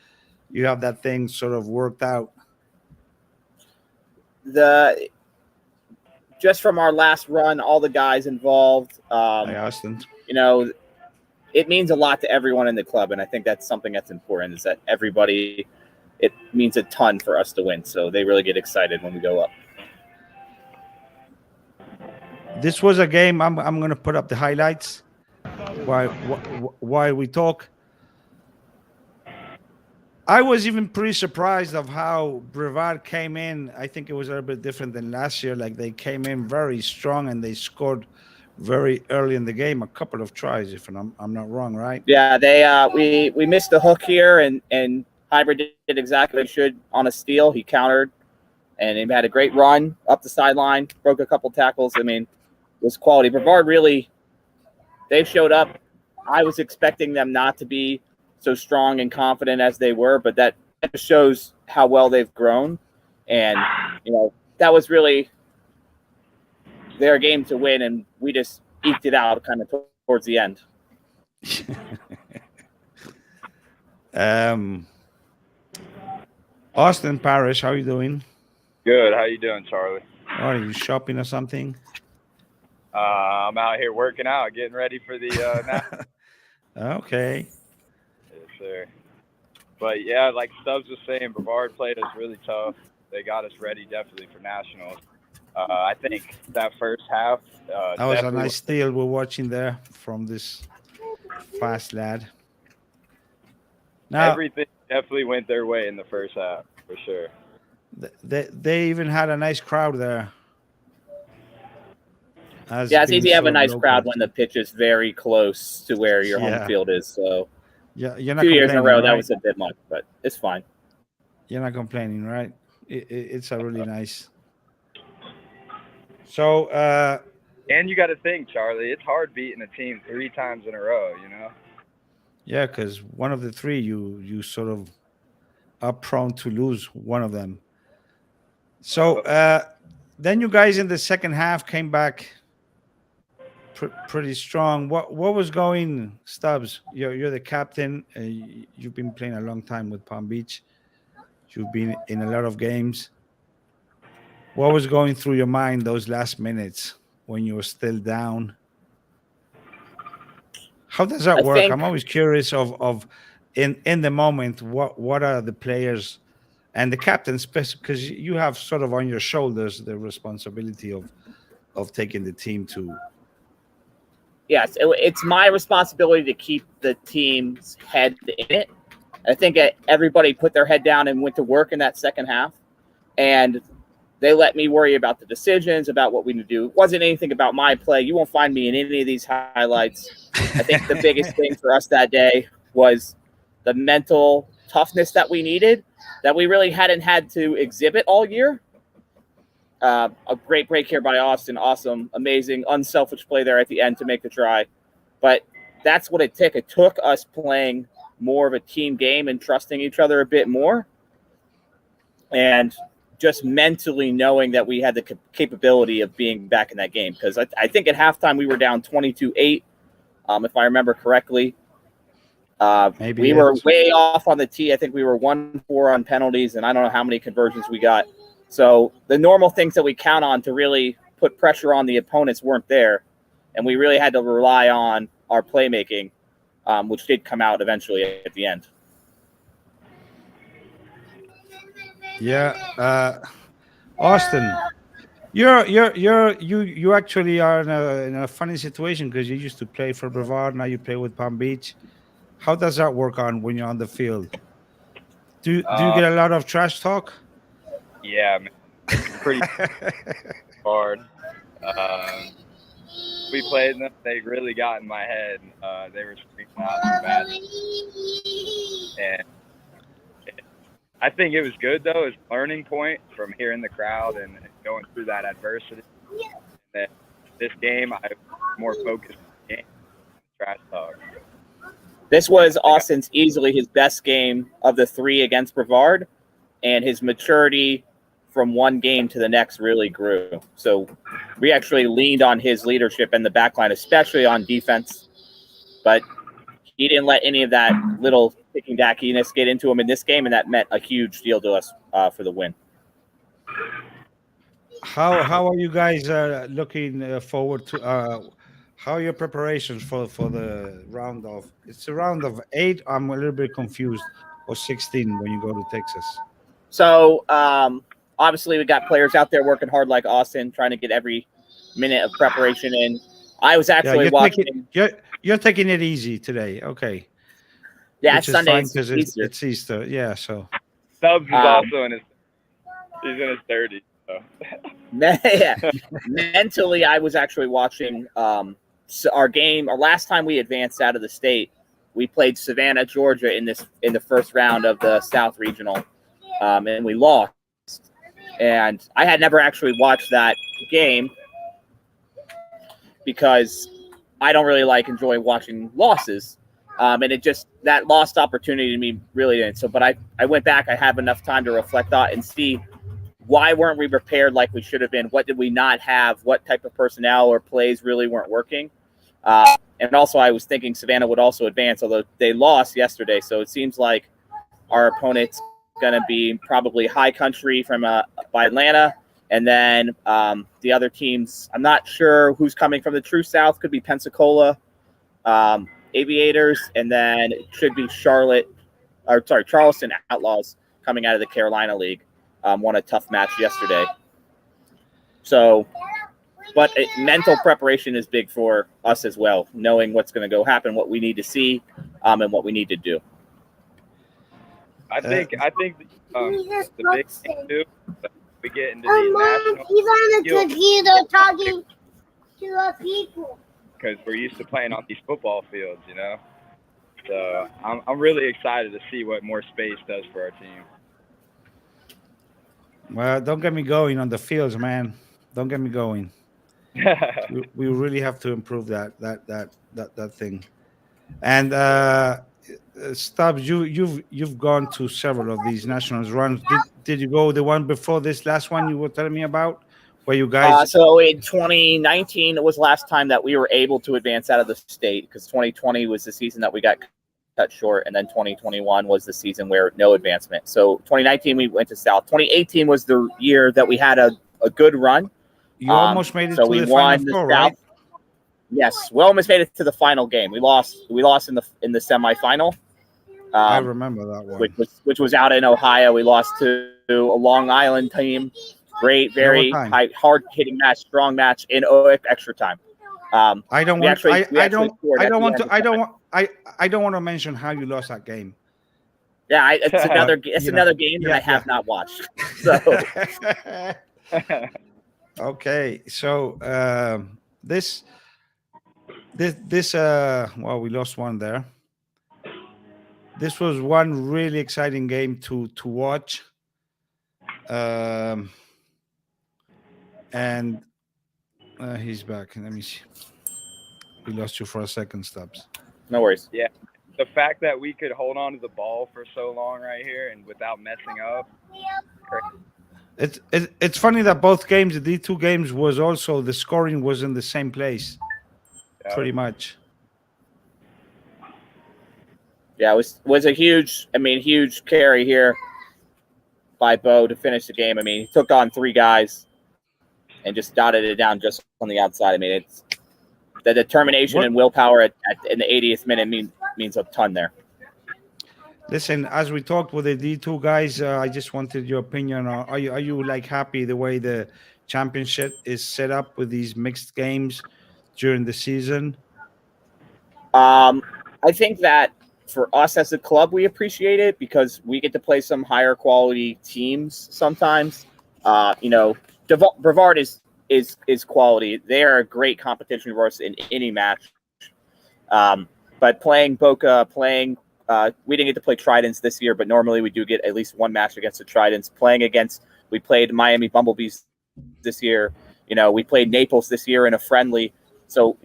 that thing sort of worked out. Just from our last run, all the guys involved. I asked them. It means a lot to everyone in the club, and I think that's something that's important. Is that everybody? It means a ton for us to win, so they really get excited when we go up. This was a game. I'm going to put up the highlights while we talk. I was even pretty surprised of how Brevard came in. I think it was a little bit different than last year. Like they came in very strong and they scored very early in the game, a couple of tries, if I'm not wrong, right? Yeah, they we missed the hook here, and Hybrid did exactly what he should on a steal. He countered, and he had a great run up the sideline, broke a couple tackles. I mean, it was quality. Brevard really, they showed up. I was expecting them not to be so strong and confident as they were, but that just shows how well they've grown. And, that was really their game to win, and we just eked it out kind of towards the end. Austin Parrish, how are you doing? Good. How you doing, Charlie? Are you shopping or something? I'm out here working out, getting ready for the Okay. Yes, sir. But yeah, like Stubbs was saying, Brevard played us really tough. They got us ready definitely for nationals. I think that first half. That was a nice steal we're watching there from this fast lad. Now, everything definitely went their way in the first half, for sure. They even had a nice crowd there. Yeah, it's easy to have a nice crowd when the pitch is very close to where your home field is. So, yeah, you're not 2 years in a row, right? that was a bit much, but it's fine. You're not complaining, right? It's a really nice. So, and you got to think, Charlie, it's hard beating a team 3 times in a row, Yeah, because one of the three, you sort of are prone to lose one of them. So, then you guys in the second half came back pretty strong. What was going, Stubbs? You're the captain. You've been playing a long time with Palm Beach. You've been in a lot of games. What was going through your mind those last minutes when you were still down? How does that work? I'm always curious of in the moment, what are the players and the captain, because you have sort of on your shoulders the responsibility of taking the team to. Yes, it's my responsibility to keep the team's head in it. I think everybody put their head down and went to work in that second half, and they let me worry about the decisions, about what we need to do. It wasn't anything about my play. You won't find me in any of these highlights. I think the biggest thing for us that day was the mental toughness that we needed, that we really hadn't had to exhibit all year. A great break here by Austin. Awesome, amazing, unselfish play there at the end to make the try. But that's what it took. It took us playing more of a team game and trusting each other a bit more. And just mentally knowing that we had the capability of being back in that game. Because I think at halftime we were down 22-8, if I remember correctly. Maybe we were way off on the tee. I think we were 1-4 on penalties, and I don't know how many conversions we got. So the normal things that we count on to really put pressure on the opponents weren't there, and we really had to rely on our playmaking, which did come out eventually at the end. Yeah, Austin, you actually are in a funny situation because you used to play for Brevard, now you play with Palm Beach. How does that work on when you're on the field? Do you get a lot of trash talk? Yeah, man. It's pretty hard. We played them. They really got in my head. They were screaming out bad. And I think it was good, though. It was a learning point from hearing the crowd and going through that adversity. And this game, I was more focused on the game than trash talk. This was Austin's easily his best game of the three against Brevard, and his maturity from one game to the next really grew. So we actually leaned on his leadership in the back line, especially on defense. But he didn't let any of that little ticky-tackiness get into him in this game, and that meant a huge deal to us for the win. How are you guys looking forward to how are your preparations for the round of? It's a round of 8. I'm a little bit confused, or 16 when you go to Texas. So obviously we got players out there working hard like Austin, trying to get every minute of preparation in. I was actually watching. You're taking it easy today, okay? Yeah, it's Sunday because it's Easter. Yeah, so Stubbs is also he's in his 30s. So. Yeah. Mentally, I was actually watching our game. Our last time we advanced out of the state, we played Savannah, Georgia in the first round of the South Regional, and we lost. And I had never actually watched that game because I don't really enjoy watching losses. And it just, that lost opportunity to me really didn't. So, but I went back, I have enough time to reflect on and see why weren't we prepared like we should have been? What did we not have? What type of personnel or plays really weren't working? And also I was thinking Savannah would also advance, although they lost yesterday. So it seems like our opponent's going to be probably High Country from by Atlanta. And then the other teams, I'm not sure who's coming from the True South. Could be Pensacola, Aviators, and then it should be Charleston Outlaws coming out of the Carolina League. Won a tough match yesterday. So, but mental preparation is big for us as well, knowing what's going to go happen, what we need to see, and what we need to do. I think the big thing too, we get into these national. He's on the computer talking to the people. Because we're used to playing on these football fields, you know. So I'm really excited to see what more space does for our team. Well, don't get me going on the fields, man. Don't get me going. we really have to improve that thing. And Stubbs, you've gone to several of these nationals runs. Did you go the one before this last one you were telling me about Where you guys? So in 2019 was last time that we were able to advance out of the state, because 2020 was the season that we got cut short, and then 2021 was the season where no advancement. So 2019 we went to South. 2018 was the year that we had a good run. You almost made it so to we the won Final the Four, South. right? Yes, we almost made it to the final game. We lost in the semifinal. I remember that one. Which was out in Ohio. We lost to a Long Island team. Great, very hard hitting match, strong match in extra time. I don't want to mention how you lost that game. Yeah, it's another game that I have not watched. So okay, so this well, we lost one there. This was one really exciting game to watch. And he's back. Let me see. We lost you for a second, Stubbs. No worries. Yeah. The fact that we could hold on to the ball for so long right here and without messing up. It's funny that both games, the D2 games, was also the scoring was in the same place, pretty much. Yeah, it was a huge carry here by Bo to finish the game. I mean, he took on 3 guys and just dotted it down just on the outside. I mean, it's the determination and willpower in the 80th minute means a ton there. Listen, as we talked with the D2 guys, I just wanted your opinion. Are you like happy the way the championship is set up with these mixed games during the season? I think that for us as a club, we appreciate it because we get to play some higher quality teams sometimes. Brevard is quality. They are a great competition for us in any match. But playing Boca, we didn't get to play Tridents this year, but normally we do get at least one match against the Tridents. We played Miami Bumblebees this year. We played Naples this year in a friendly. So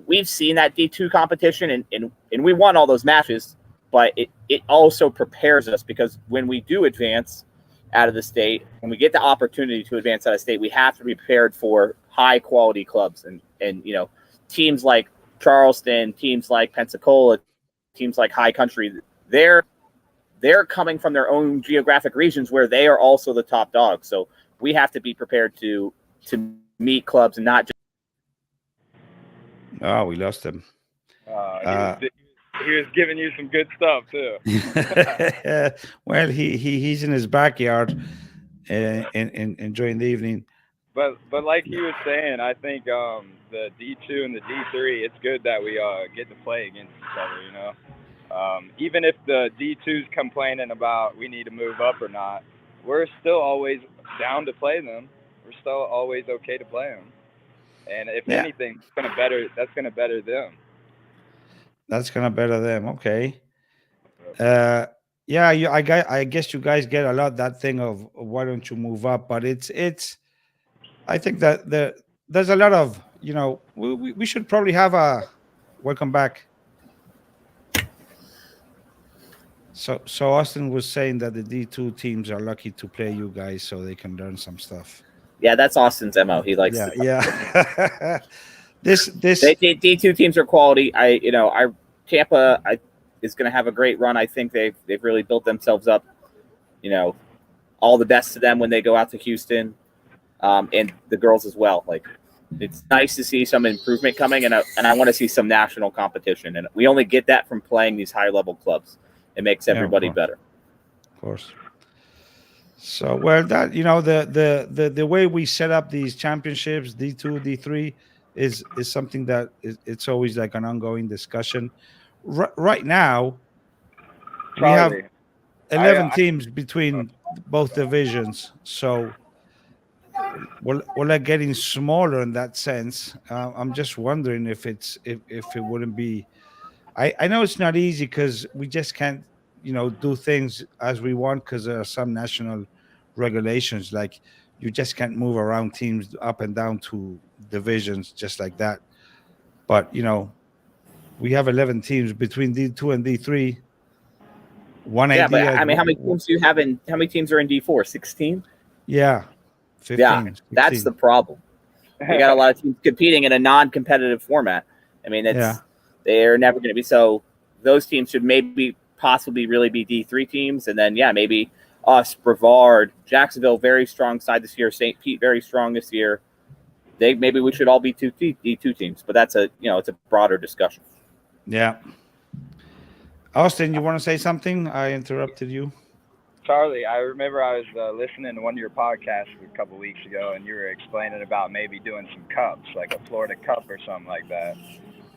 we've seen that D2 competition and we won all those matches, but it also prepares us because when we do advance out of the state, when we get the opportunity to advance out of state, we have to be prepared for high quality clubs and teams like Charleston, teams like Pensacola, teams like High Country. They're coming from their own geographic regions where they are also the top dogs. So we have to be prepared to meet clubs and not just. Oh, we lost him. He was giving you some good stuff too. Well, he's in his backyard and enjoying the evening. But like you were saying, I think the D2 and the D3, it's good that we get to play against each other. Even if the D2's complaining about we need to move up or not, we're still always down to play them. We're still always okay to play them. And if anything, that's gonna better them. That's gonna better them. Okay. I guess you guys get a lot that thing of why don't you move up, but it's. I think that there's a lot of we should probably have a welcome back. So Austin was saying that the D2 teams are lucky to play you guys so they can learn some stuff. Yeah, that's Austin's MO. He likes This D2 teams are quality. Tampa is going to have a great run. I think they've really built themselves up. All the best to them when they go out to Houston, and the girls as well. Like, it's nice to see some improvement coming, and I want to see some national competition. And we only get that from playing these high level clubs. It makes everybody better. Of course. So, well, that the way we set up these championships, D2, D3, is something that it's always like an ongoing discussion. Right now, we have 11 teams between both divisions, so we're like getting smaller in that sense. I'm just wondering if it wouldn't be. I know it's not easy because we just can't, do things as we want because there are some national regulations. Like you just can't move around teams up and down to divisions just like that. But, we have 11 teams between D2 and D3. One idea. But how many teams do you have how many teams are in D4? 16? Yeah. 15, Yeah, 16. that's the problem. You got a lot of teams competing in a non-competitive format. I mean, they're never going to be. So those teams should possibly really be D3 teams, and then maybe us, Brevard, Jacksonville, very strong side this year. St. Pete, very strong this year. Maybe we should all be D2 teams, but that's it's a broader discussion. Yeah. Austin, you want to say something? I interrupted you. Charlie, I remember I was listening to one of your podcasts a couple weeks ago, and you were explaining about maybe doing some cups, like a Florida Cup or something like that.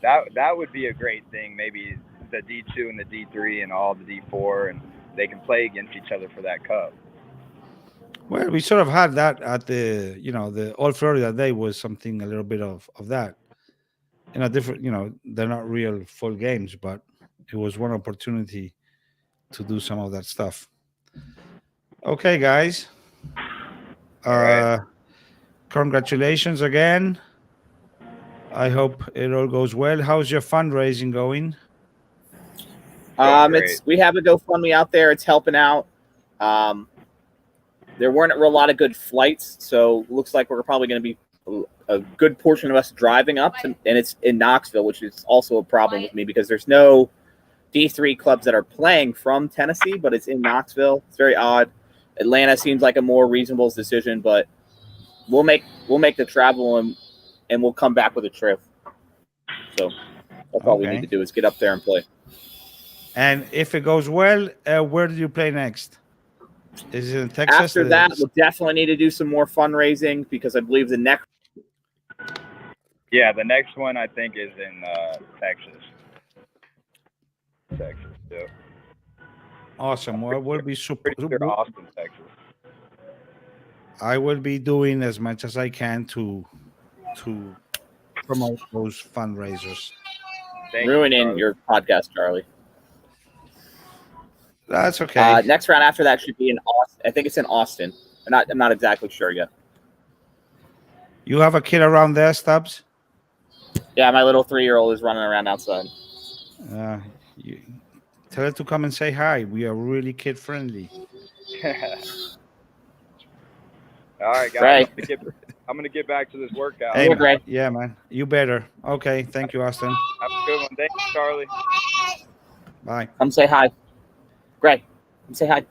That would be a great thing. Maybe the D2 and the D3 and all the D4, and they can play against each other for that cup. Well, we sort of had that at the All Florida Day was something a little bit of that. Different. They're not real full games, but it was one opportunity to do some of that stuff. Okay, guys. Right. Congratulations again. I hope it all goes well. How's your fundraising going? We have a GoFundMe out there. It's helping out. There weren't a lot of good flights, so it looks like we're probably going to be a good portion of us driving up, and it's in Knoxville, which is also a problem with me because there's no D3 clubs that are playing from Tennessee, but it's in Knoxville. It's very odd. Atlanta seems like a more reasonable decision, but we'll make the travel and we'll come back with a trip. So that's all we need to do is get up there and play. And if it goes well, where do you play next? Is it in Texas? After that, we'll definitely need to do some more fundraising because I believe the next. Yeah, the next one I think is in Texas. Texas, too. Awesome. Well, we'll be super. Austin, Texas. I will be doing as much as I can to promote those fundraisers. Ruining your podcast, Charlie. That's okay. Next round after that should be in Austin. I think it's in Austin. I'm not exactly sure yet. You have a kid around there, Stubbs? Yeah, my little 3-year-old is running around outside. Tell her to come and say hi. We are really kid friendly. All right, guys. Right. I'm gonna get back to this workout. Hey, Greg. Yeah, man. You better. Okay. Thank you, Austin. Have a good one. Thanks, Charlie. Bye. Come say hi. Greg, come say hi.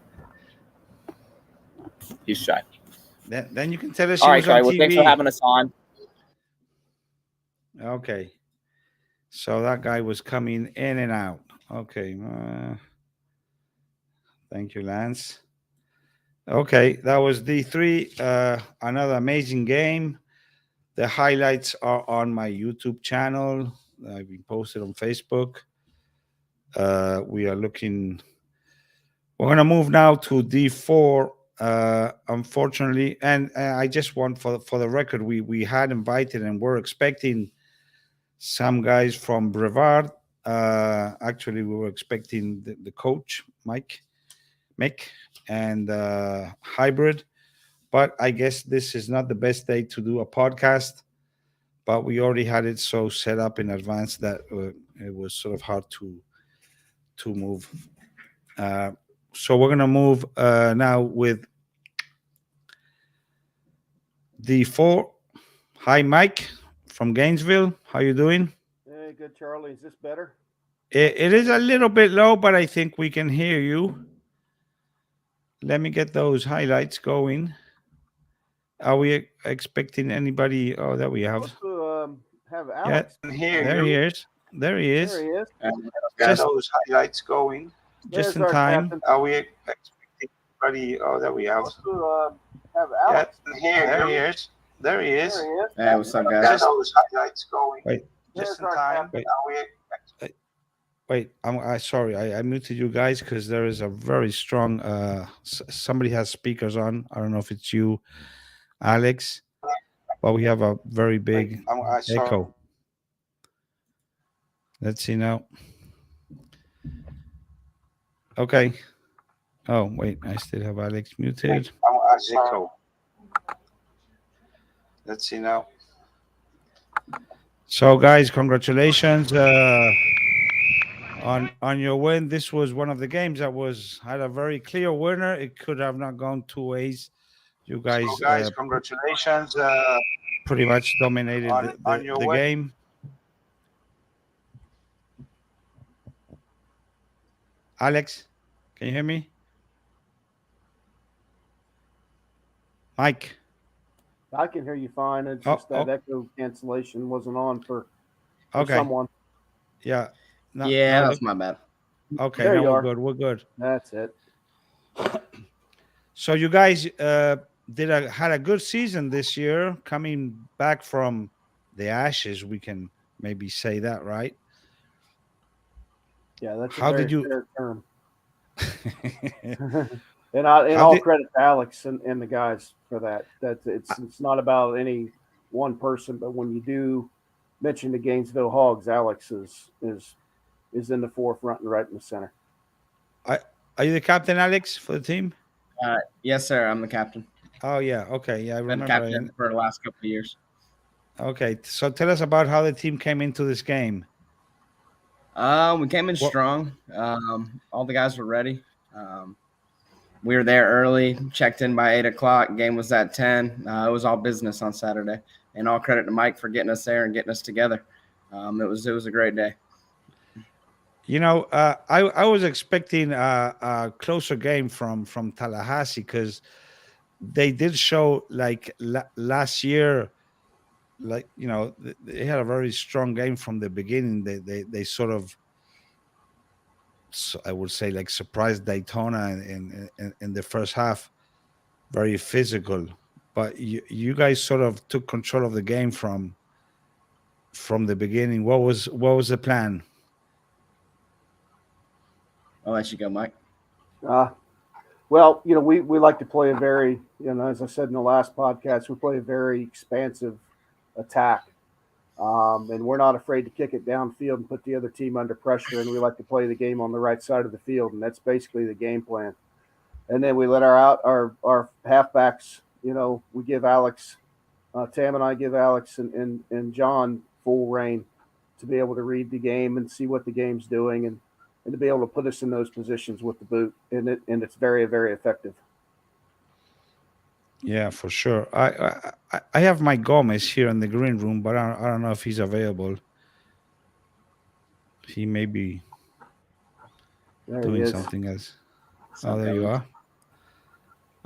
He's shy. Then you can tell us. All right, Charlie. Well, thanks for having us on. Okay. So that guy was coming in and out. Okay. Thank you, Lance. Okay, that was D3. Another amazing game. The highlights are on my YouTube channel. I've been posted on Facebook. We're going to move now to D4. Unfortunately, and I just want for the record, we had invited and we're expecting some guys from Brevard. Actually, we were expecting the coach, Mick, and Hybrid. But I guess this is not the best day to do a podcast. But we already had it so set up in advance that it was sort of hard to move. So we're going to move now with D4. Hi, Mike from Gainesville. How you doing? Hey, good, Charlie. Is this better? It is a little bit low, but I think we can hear you. Let me get those highlights going. Are we expecting anybody? Oh, there we have. Have Alex here. There he is. There he is. There he is. Just those highlights going. Just in time. Captain. Are we expecting anybody? Oh, there we have. Have Alex here. There he is. There he is. Hey, what's up, guys? Just those highlights going. Wait. Just in time. Wait, I'm sorry. I muted you guys because there is a very strong. Somebody has speakers on. I don't know if it's you, Alex, but we have a very big echo. Let's see now. Okay. Oh wait, I still have Alex muted. Echo. Let's see now. So, guys, congratulations. On your win. This was one of the games that had a very clear winner. It could have not gone two ways. You guys, So guys, congratulations. pretty much dominated on your the way. game. Alex, can you hear me? Mike. I can hear you fine. It's Oh, just that oh. echo cancellation wasn't on for Okay. someone. Yeah. No, Yeah, no, that's my bad. Okay, There now you we're are. good. We're good. That's it. So you guys had a good season this year, coming back from the ashes. We can maybe say that, right? Yeah, that's a How very did you? fair term. And How all did- credit to Alex and the guys for that. That it's not about any one person, but when you do mention the Gainesville Hogs, Alex is in the forefront and right in the center. Are you the captain, Alex, for the team? Yes, sir. I'm the captain. Oh yeah. Okay. Yeah, I Been remember. captain for the last couple of years. Okay. So tell us about how the team came into this game. We came in strong. All the guys were ready. We were there early, checked in by 8:00. Game was at 10. It was all business on Saturday, and all credit to Mike for getting us there and getting us together. It was a great day. You know, I was expecting a closer game from Tallahassee, because they did show like last year, like, you know, they had a very strong game from the beginning. They sort of, I would say, like, surprised Daytona in the first half, very physical. But you guys sort of took control of the game from the beginning. What was the plan? I'll let you go, Mike. Well, we like to play a very, as I said in the last podcast, we play a very expansive attack. And we're not afraid to kick it downfield and put the other team under pressure. And we like to play the game on the right side of the field. And that's basically the game plan. And then we let our halfbacks, we give Alex, Tam and I give Alex and John full reign to be able to read the game and see what the game's doing and to be able to put us in those positions with the boot. And it's very, very effective. Yeah, for sure. I have Mike Gomez here in the green room, but I don't know if he's available. He may be doing something else. Oh, there you are.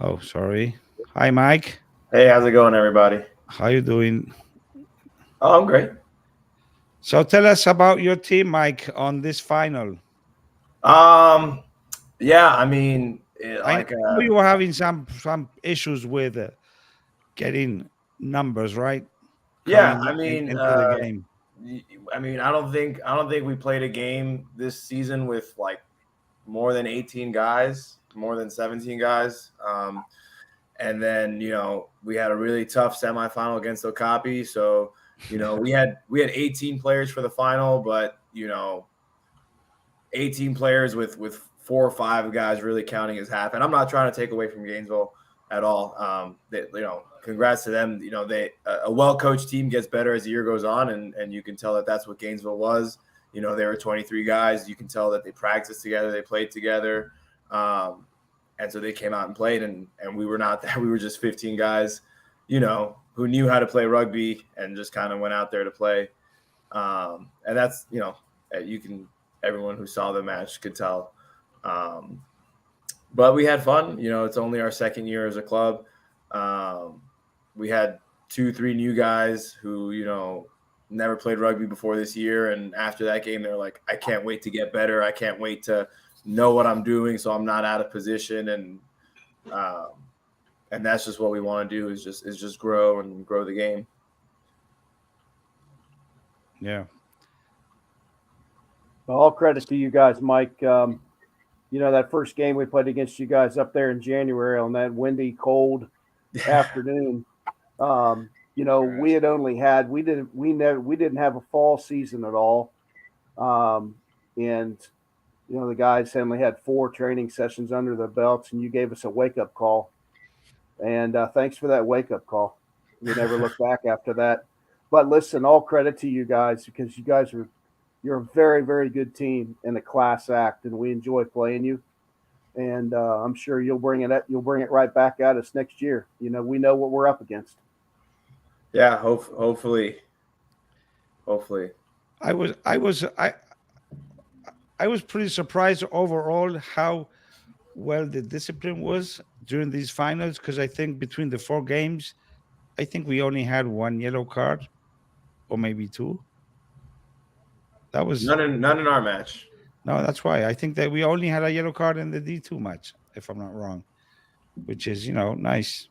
Oh, sorry. Hi, Mike. Hey, how's it going, everybody? How you doing? Oh, I'm great. So tell us about your team, Mike, on this final. Yeah, I mean, I know you were having some issues with getting numbers, right? Yeah, Coming I mean, into the game. I don't think we played a game this season with like more than 18 guys, more than 17 guys. And then, we had a really tough semifinal against Okapi. So, we had 18 players for the final, but 18 players with 4 or 5 guys really counting as half. And I'm not trying to take away from Gainesville at all. Congrats to them. A well-coached team gets better as the year goes on, and you can tell that that's what Gainesville was. They were 23 guys. You can tell that they practiced together, they played together, and so they came out and played. And we were not that. We were just 15 guys, who knew how to play rugby and just kind of went out there to play. And that's everyone who saw the match could tell. But we had fun. It's only our second year as a club. We had 2-3 new guys who, never played rugby before this year. And after that game, they're like, I can't wait to get better. I can't wait to know what I'm doing so I'm not out of position. And that's just what we want to do is just grow and grow the game. Yeah. All credit to you guys, Mike. That first game we played against you guys up there in January on that windy, cold afternoon. We had only had we didn't have a fall season at all, and the guys only had 4 training sessions under their belts, and you gave us a wake up call, and thanks for that wake up call. We never looked back after that. But listen, all credit to you guys because you're a very, very good team and a class act, and we enjoy playing you. and I'm sure you'll bring it right back at us next year. We know what we're up against. Yeah, hopefully. I was pretty surprised overall how well the discipline was during these finals, because I think between the 4 games, I think we only had 1 yellow card or maybe 2. That was None in our match. no, that's why I think that we only had a yellow card in the D2 match, if I'm not wrong, which is nice.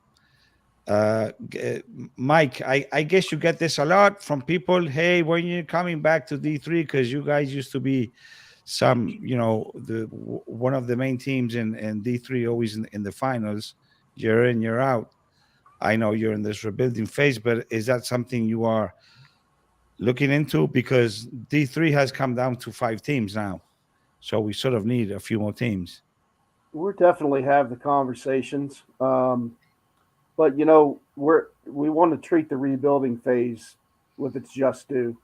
Mike, I guess you get this a lot from people. Hey, when you're coming back to D3, because you guys used to be one of the main teams in D3, always in the finals, year in, year out. I know you're in this rebuilding phase, but is that something you are looking into? Because D3 has come down to 5 teams now, so we sort of need a few more teams. We're definitely have the conversations, but we want to treat the rebuilding phase with its just due.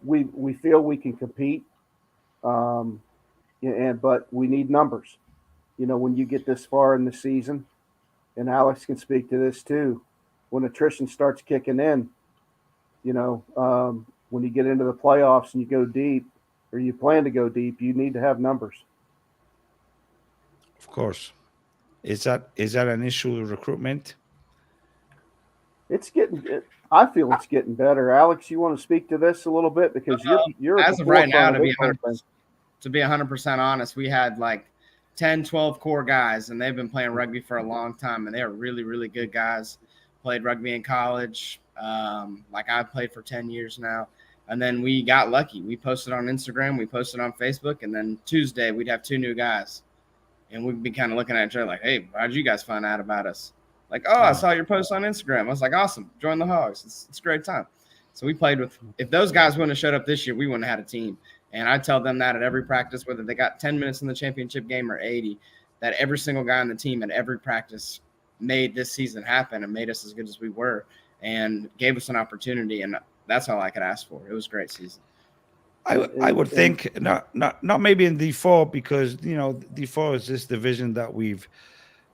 We feel we can compete, but we need numbers. When you get this far in the season, and Alex can speak to this too, when attrition starts kicking in, when you get into the playoffs and you go deep, or you plan to go deep, you need to have numbers. Of course. Is that an issue with recruitment? I feel it's getting better. Alex, you want to speak to this a little bit, because you're as of right now, to be 100% honest, we had like 10, 12 core guys, and they've been playing rugby for a long time, and they are really, really good guys. Played rugby in college. Like I've played for 10 years now. And then we got lucky. We posted on Instagram, we posted on Facebook, and then Tuesday we'd have 2 new guys. And we'd be kind of looking at each other like, hey, how'd you guys find out about us? Like, oh, I saw your post on Instagram. I was like, awesome, join the Hogs. It's a great time. So we played with, if those guys wouldn't have showed up this year, we wouldn't have had a team. And I tell them that at every practice, whether they got 10 minutes in the championship game or 80, that every single guy on the team at every practice made this season happen and made us as good as we were and gave us an opportunity. And that's all I could ask for. It was a great season. I would think not maybe in D4, because D4 is this division that we've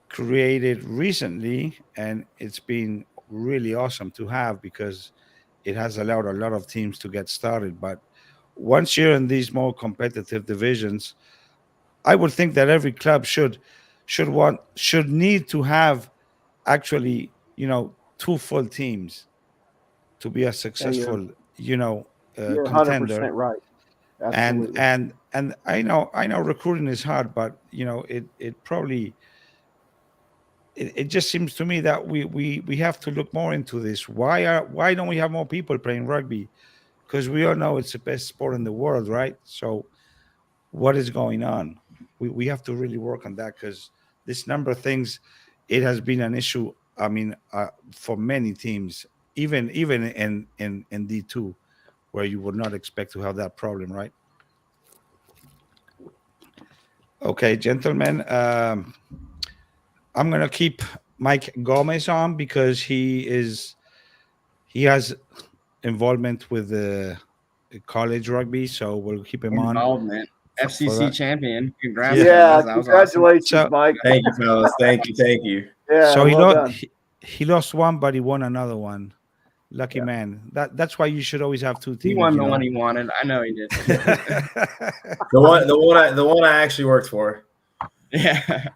created recently, and it's been really awesome to have because it has allowed a lot of teams to get started. But once you're in these more competitive divisions, I would think that every club should need to have actually 2 full teams to be a successful you're contender. 100% right. Absolutely. And I know recruiting is hard, but it probably it just seems to me that we have to look more into this. Why don't we have more people playing rugby? Because we all know it's the best sport in the world, right? So what is going on? We have to really work on that, because this number of things, it has been an issue. I mean, for many teams, even in D2, where you would not expect to have that problem, right? Okay, gentlemen, I'm gonna keep Mike Gomez on because he has involvement with the college rugby, so we'll keep him on. Involvement. FCC champion. Congrats. Yeah, that was congratulations, awesome. Mike. Thank you, fellas. Thank you. Yeah, so well he lost one, but he won another one. Lucky man. That's why you should always have 2 teams. He won the one he wanted. I know he did. the one I actually worked for. Yeah.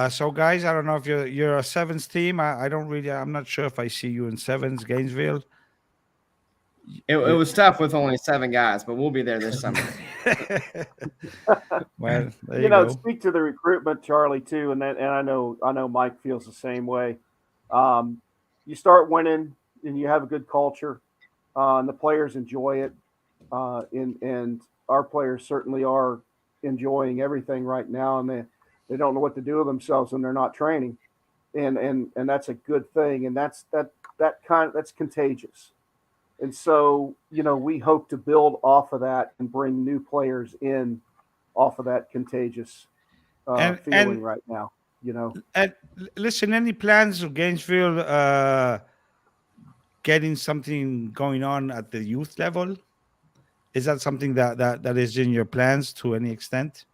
So guys, I don't know if you're a sevens team. I'm not sure if I see you in sevens, Gainesville. It was tough with only 7 guys, but we'll be there this summer. Well, there you go. Speak to the recruitment, Charlie, too, and I know Mike feels the same way. You start winning and you have a good culture, and the players enjoy it, and our players certainly are enjoying everything right now, and they don't know what to do with themselves when they're not training, and that's a good thing, and that's contagious. And so, we hope to build off of that and bring new players in off of that contagious feeling right now, And listen, any plans of Gainesville getting something going on at the youth level? Is that something that is in your plans to any extent?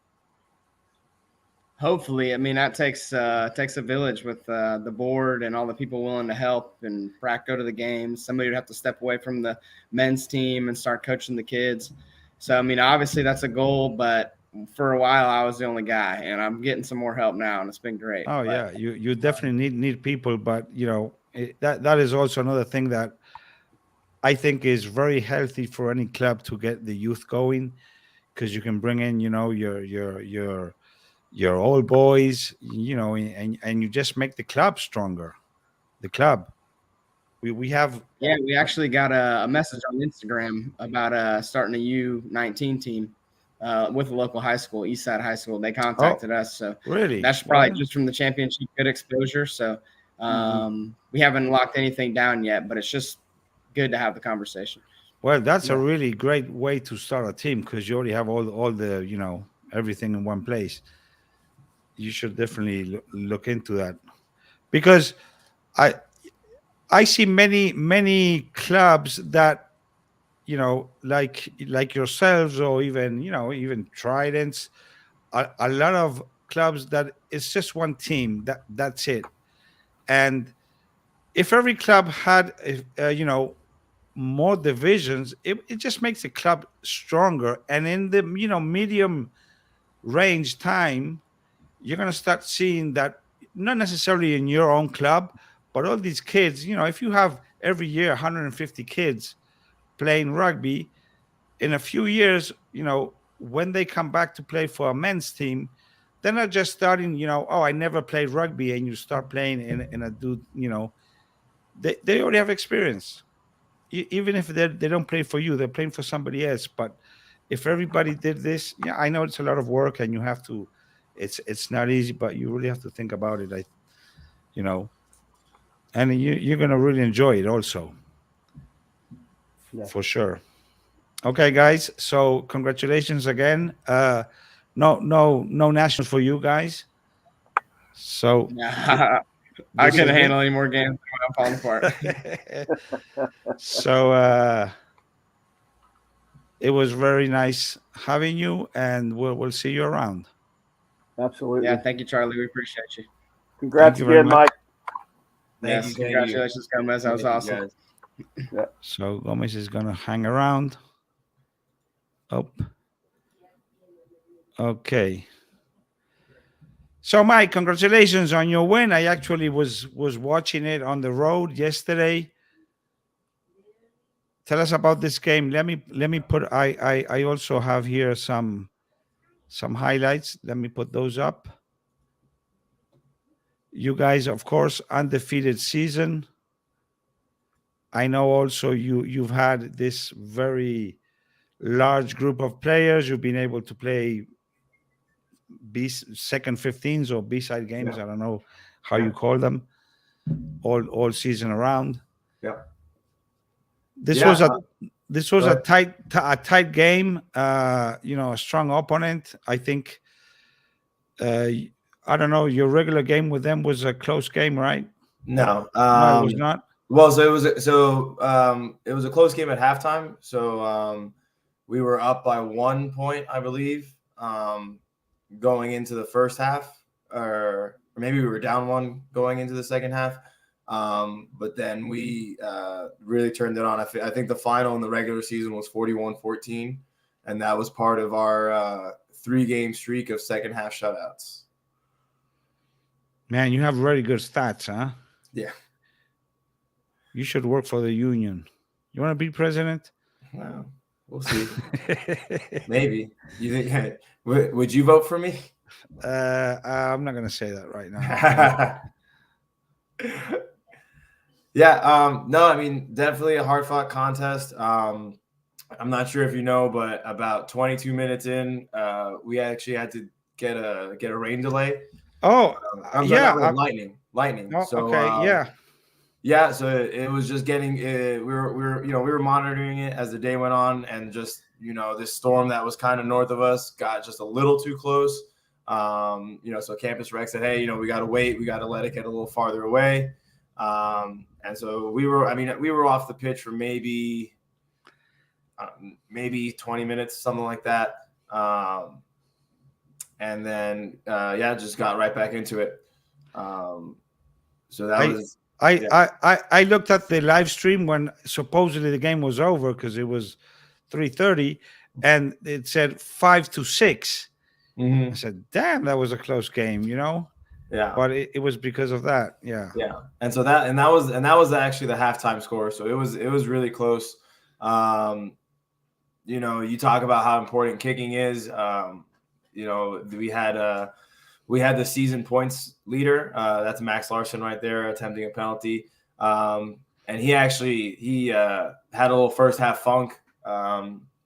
Hopefully, I mean that takes a village with the board and all the people willing to help and go to the games. Somebody would have to step away from the men's team and start coaching the kids. So I mean, obviously that's a goal, but for a while I was the only guy, and I'm getting some more help now, and it's been great. Oh yeah, you definitely need people, but that is also another thing that I think is very healthy for any club to get the youth going, because you can bring in your old boys, and you just make the club stronger. The club. We have. Yeah, we actually got a message on Instagram about starting a U19 team with a local high school, Eastside High School. They contacted us, so really that's probably Wow. just from the championship, good exposure. So we haven't locked anything down yet, but it's just good to have the conversation. Well, that's a really great way to start a team, because you already have all the everything in one place. You should definitely look into that, because I see many clubs that like yourselves, or even Tridents, a lot of clubs that it's just one team, that's it. And if every club had more divisions, it just makes the club stronger. And in the medium range time, you're going to start seeing that, not necessarily in your own club, but all these kids, if you have every year 150 kids playing rugby, in a few years, when they come back to play for a men's team, they're not just starting, oh, I never played rugby, and you start playing in a dude, they already have experience. Even if they don't play for you, they're playing for somebody else. But if everybody did this, yeah, I know it's a lot of work, and you have to, it's not easy, but you really have to think about it. And you're gonna really enjoy it also, for sure. Okay, guys. So congratulations again. No nationals for you guys. So I couldn't handle any more games. I'm falling apart. So it was very nice having you, and we'll see you around. Absolutely. Yeah, thank you, Charlie. We appreciate you. Congrats again, Mike. Yes, congratulations, Gomez. That was awesome. Yeah. So Gomez is gonna hang around. Oh, okay. So Mike, congratulations on your win. I actually was watching it on the road yesterday. Tell us about this game. Let me put. I also have here some highlights. Let me put those up. You guys, of course, undefeated season. I know also you've had this very large group of players. You've been able to play second 15s or B-side games. I don't know how you call them, all season around. Yeah. This was a tight game. A strong opponent. I think. I don't know. Your regular game with them was a close game, right? No, no, it was not. Well, so it was a close game at halftime. So we were up by 1 point, I believe, going into the first half, or maybe we were down 1 going into the second half. But then we really turned it on. I think the final in the regular season was 41-14, and that was part of our 3-game streak of second half shutouts. Man, you have very good stats, huh? Yeah. You should work for the union. You want to be president? Well, we'll see. Maybe. You think? Would you vote for me? I'm not going to say that right now. Yeah. No, I mean, definitely a hard-fought contest. I'm not sure if you know, but about 22 minutes in, we actually had to get a rain delay. Oh, yeah. Lightning. Oh, so, okay, yeah. Yeah, so it was just getting. We were monitoring it as the day went on, and just this storm that was kind of north of us got just a little too close. So Campus Rec said, hey, we got to wait. We got to let it get a little farther away. And so we were off the pitch for maybe 20 minutes, something like that. and then just got right back into it. So that was. I looked at the live stream when supposedly the game was over because it was 3:30, and it said 5-6. Mm-hmm. I said, "Damn, that was a close game," Yeah. But it was because of that. Yeah. Yeah. And so that was actually the halftime score. So it was really close. You talk about how important kicking is. We had the season points leader. That's Max Larson right there attempting a penalty. And he had a little first half funk.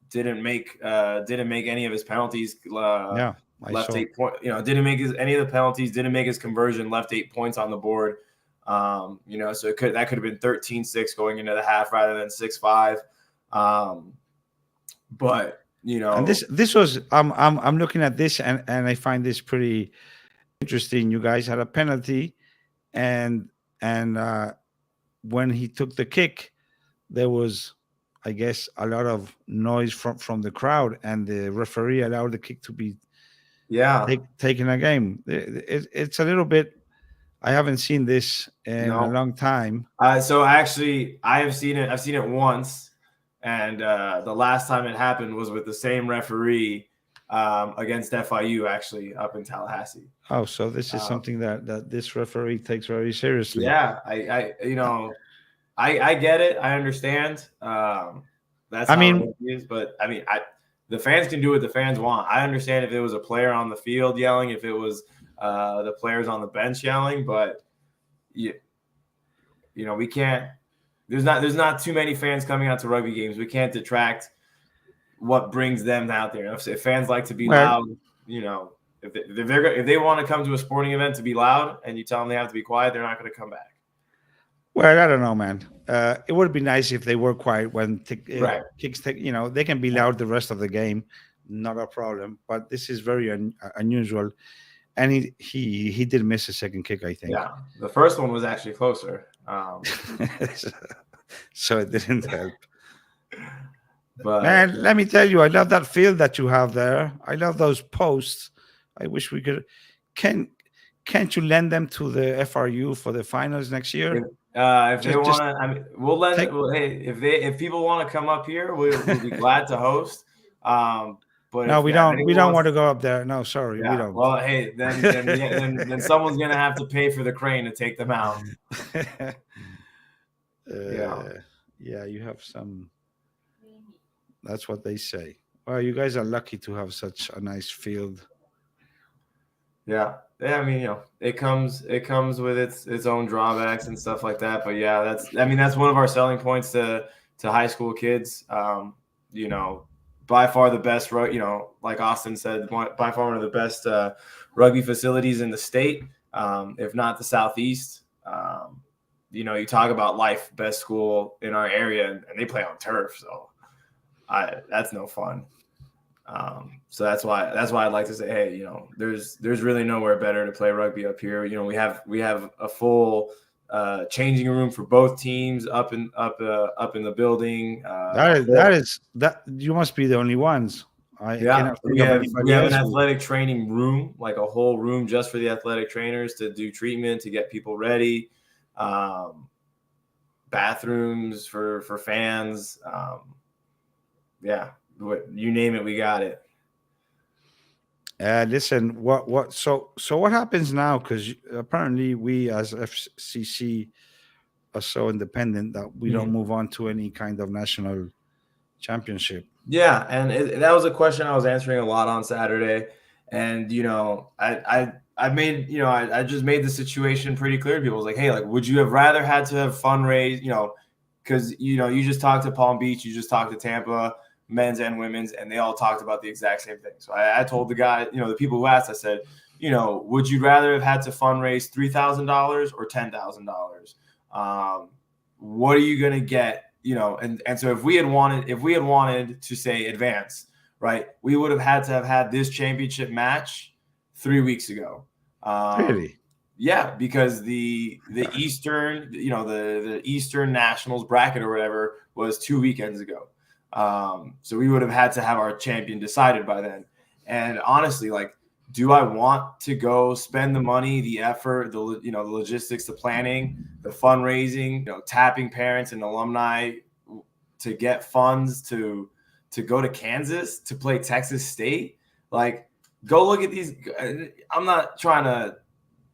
Didn't make any of his penalties. Left 8 points. Didn't make any of the penalties. Didn't make his conversion. Left 8 points on the board. So that could have been 13-6 going into the half rather than 6-5. But and this was I'm looking at this and I find this pretty interesting. You guys had a penalty, and when he took the kick, there was, I guess, a lot of noise from the crowd, and the referee allowed the kick to be taken a game. It's a little bit. I haven't seen this in a long time. So actually, I've seen it once, and the last time it happened was with the same referee against FIU, actually up in Tallahassee. Oh, so this is something that this referee takes very seriously. Yeah, I get it. I understand. That's how it is. But the fans can do what the fans want. I understand if it was a player on the field yelling, if it was the players on the bench yelling, but we can't. There's not too many fans coming out to rugby games. We can't detract what brings them out there. If fans like to be loud, if they want to come to a sporting event to be loud, and you tell them they have to be quiet, they're not going to come back. Well, I don't know, man. It would be nice if they were quiet when kicks take. They can be loud the rest of the game, not a problem. But this is very unusual, and he did miss a second kick, I think. Yeah, the first one was actually closer, so it didn't help. But man, let me tell you, I love that field that you have there. I love those posts. I wish we could. Can't you lend them to the FRU for the finals next year? If they want to, we'll let. If people want to come up here, we'll be glad to host. But no, we don't. We don't want to go up there. No, sorry, we don't. Well, hey, then someone's gonna have to pay for the crane to take them out. Yeah, you have some. That's what they say. Well, you guys are lucky to have such a nice field. Yeah, it comes with its own drawbacks and stuff like that. But yeah, that's one of our selling points to high school kids. By far the best, like Austin said, by far one of the best rugby facilities in the state, if not the Southeast. You talk about life, best school in our area, and they play on turf, so that's no fun. So that's why I'd like to say, hey, there's really nowhere better to play rugby up here. We have a full changing room for both teams up in the building. That you must be the only ones. We have an athletic training room, like a whole room just for the athletic trainers to do treatment, to get people ready. Bathrooms for fans. You name it, we got it. Listen, so what happens now? Because apparently we as FCC are so independent that we don't move on to any kind of national championship. Yeah, and that was a question I was answering a lot on Saturday, and I just made the situation pretty clear to people. I was like, hey, would you have rather had to have fundraise? Because you just talked to Palm Beach, you just talked to Tampa, men's and women's, and they all talked about the exact same thing. So I told the guy, the people who asked, I said, would you rather have had to fundraise $3,000 or $10,000? What are you going to get? And so if we had wanted to say advance, right, we would have had this championship match 3 weeks ago. Really? Yeah, because the Eastern, the Eastern Nationals bracket or whatever was 2 weekends ago. So we would have had to have our champion decided by then. And honestly, Do I want to go spend the money, the effort, the logistics, the planning, the fundraising, tapping parents and alumni to get funds to go to Kansas to play Texas State? Like, go look at these. I'm not trying to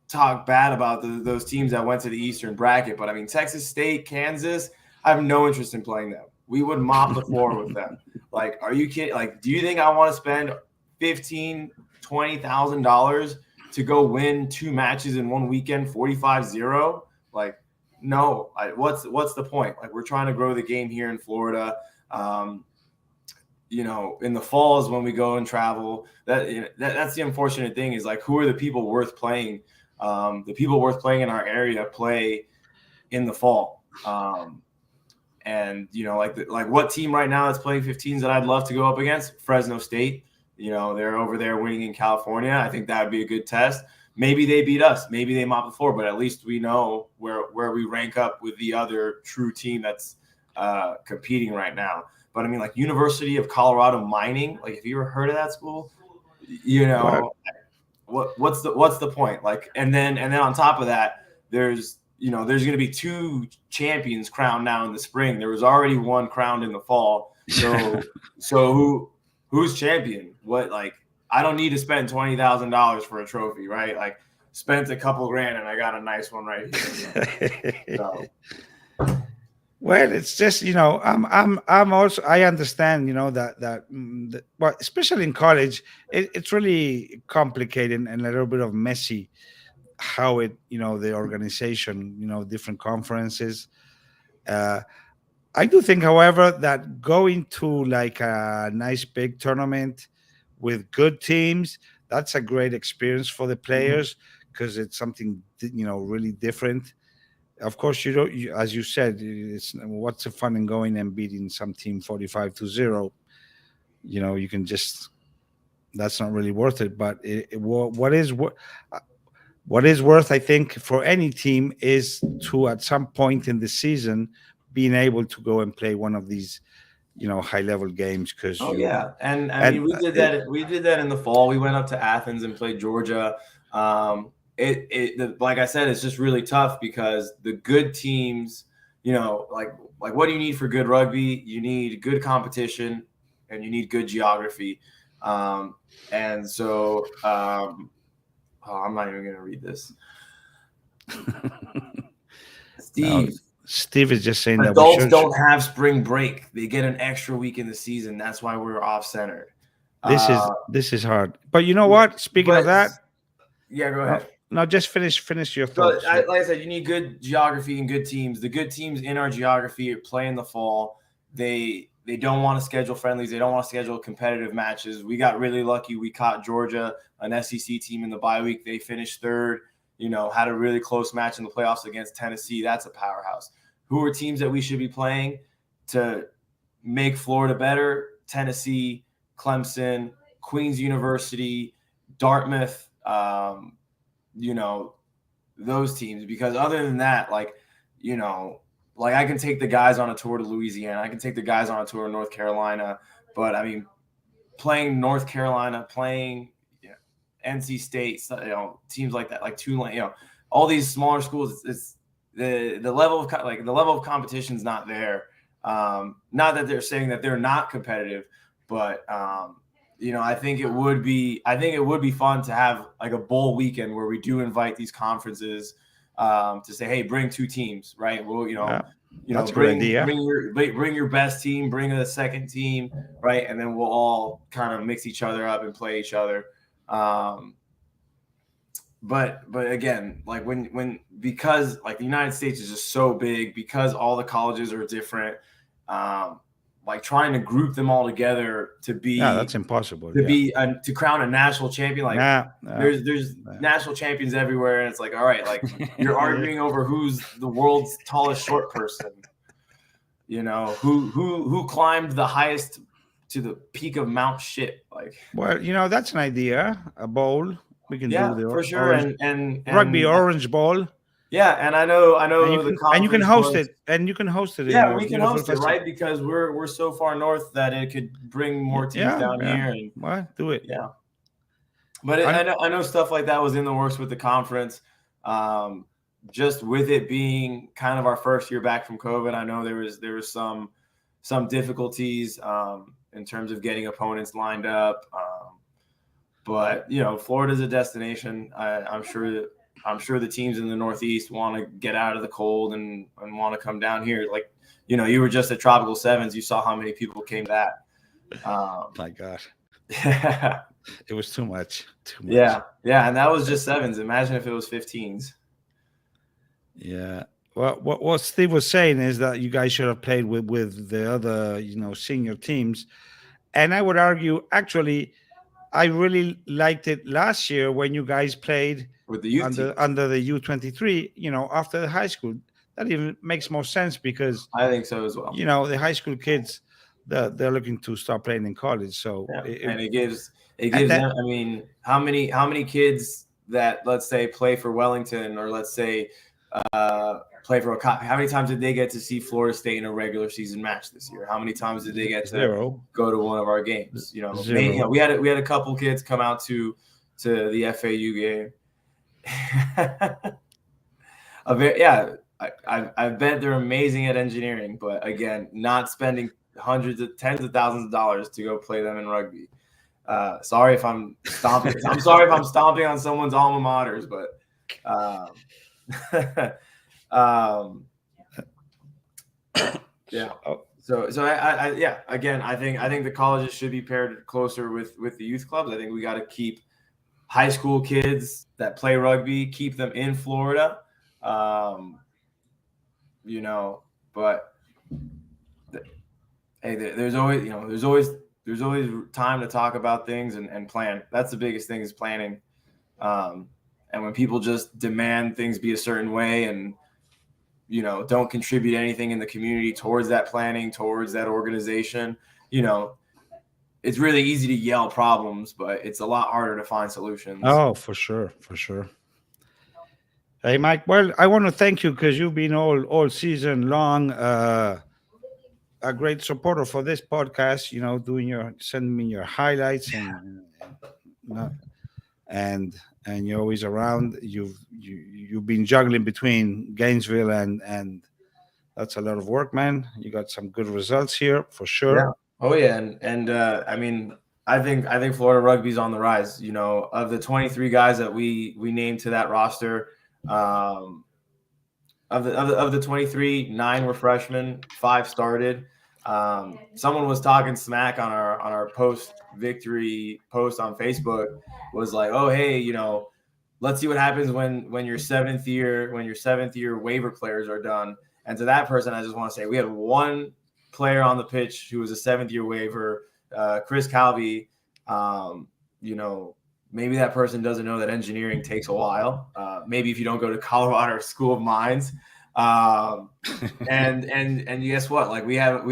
talk bad about those teams that went to the Eastern bracket, but I mean, Texas State, Kansas, I have no interest in playing them. We would mop the floor with them. Like, are you kidding? Like, do you think I want to spend $20,000 to go win 2 matches in one weekend, 45-0? Like, no. What's the point? Like, we're trying to grow the game here in Florida. In the fall is when we go and travel. That's the unfortunate thing, is like, who are the people worth playing? The people worth playing in our area play in the fall. And like what team right now that's playing 15s that I'd love to go up against? Fresno State. They're over there winning in California. I think that would be a good test. Maybe they beat us. Maybe they mop the floor, but at least we know where we rank up with the other true team that's competing right now. But I mean, like, University of Colorado Mining. Like, have you ever heard of that school? What's the point? Like, and then on top of that, there's going to be 2 champions crowned now in the spring. There was already one crowned in the fall. So who's champion? What? Like, I don't need to spend $20,000 for a trophy, right? Like, spent a couple grand and I got a nice one right here. So. Well, it's just, I'm also, I understand, well, especially in college, it's really complicated and a little bit of messy how the organization, different conferences. I do think, however, that going to like a nice big tournament with good teams, that's a great experience for the players, because it's something, really different. Of course, as you said, what's the fun in going and beating some team 45-0? You can just, that's not really worth it. But what is worth, I think, for any team is to, at some point in the season, being able to go and play one of these, high level games. Because and I mean, we did that. We did that in the fall. We went up to Athens and played Georgia. Like I said, it's just really tough because the good teams, like what do you need for good rugby? You need good competition and you need good geography. And so, I'm not even going to read this. Steve is just saying adults that don't have spring break. They get an extra week in the season. That's why we're off center. This is hard. But you know what? Speaking of that, go ahead. No, just finish your thoughts. So, like I said, you need good geography and good teams. The good teams in our geography play in the fall. They don't want to schedule friendlies. They don't want to schedule competitive matches. We got really lucky. We caught Georgia, an SEC team, in the bye week. They finished 3rd. Had a really close match in the playoffs against Tennessee. That's a powerhouse. Who are teams that we should be playing to make Florida better? Tennessee, Clemson, Queen's University, Dartmouth. Those teams, because other than that, like I can take the guys on a tour to Louisiana, I can take the guys on a tour to North Carolina, but I mean, playing North Carolina, playing NC State, teams like that, like Tulane, all these smaller schools, it's the level of competition is not there. Not that they're saying that they're not competitive, but I think it would be fun to have like a bowl weekend where we do invite these conferences to say, hey, bring 2 teams, right? Well, that's bring a good idea. bring your best team, bring the second team, right? And then we'll all kind of mix each other up and play each other. But again, like because like the United States is just so big, because all the colleges are different. Like trying to group them all together to be that's impossible. To crown a national champion. Like there's national champions everywhere, and it's like, all right, like you're arguing over who's the world's tallest short person. Who climbed the highest to the peak of Mount Shit. Like, well, that's an idea. A bowl we can do the for sure, and rugby orange bowl. Yeah, and I know and you can host it. And you can host it. Yeah, we can host it, right? Because we're so far north that it could bring more teams down here. And do it. Yeah, But I know stuff like that was in the works with the conference. Just with it being kind of our first year back from COVID, I know there was some difficulties in terms of getting opponents lined up. But Florida's a destination. I'm sure the teams in the Northeast want to get out of the cold and want to come down here. Like, you were just at Tropical Sevens. You saw how many people came to that. My God. It was too much. Yeah, and that was just sevens. Imagine if it was 15s. Yeah. Well, what Steve was saying is that you guys should have played with the other, senior teams. And I would argue, actually, I really liked it last year when you guys played with the youth under the U23, after the high school. That even makes more sense because I think so as well. The high school kids, they're looking to start playing in college. So it gives them. I mean, how many kids that, let's say, play for Wellington or let's say play for how many times did they get to see Florida State in a regular season match this year? How many times did they get to go to one of our games? We had a couple kids come out to the FAU game. I bet they're amazing at engineering, but again, not spending tens of thousands of dollars to go play them in rugby. Sorry if I'm stomping. I'm sorry if I'm stomping on someone's alma maters, but yeah. So again, I think the colleges should be paired closer with the youth clubs. I think we got to keep high school kids that play rugby, keep them in Florida. But hey, there's always time to talk about things and plan. That's the biggest thing is planning. And when people just demand things be a certain way and, don't contribute anything in the community towards that planning, towards that organization, it's really easy to yell problems, but it's a lot harder to find solutions. Oh, for sure. Hey, Mike, well, I want to thank you because you've been all season long a great supporter for this podcast, sending me your highlights and you're always around. You've been juggling between Gainesville and that's a lot of work, man. You got some good results here for sure. Yeah. Oh yeah, and I mean, I think Florida rugby's on the rise. Of the 23 guys that we named to that roster, of the 23, 9 were freshmen, 5 started. Someone was talking smack on our post-victory post on Facebook, was like, oh hey, let's see what happens when your seventh year waiver players are done. And to that person, I just want to say we had one player on the pitch who was a 7th-year waiver, Chris Calvi. Maybe that person doesn't know that engineering takes a while. Maybe if you don't go to Colorado School of Mines. And guess what? Like we have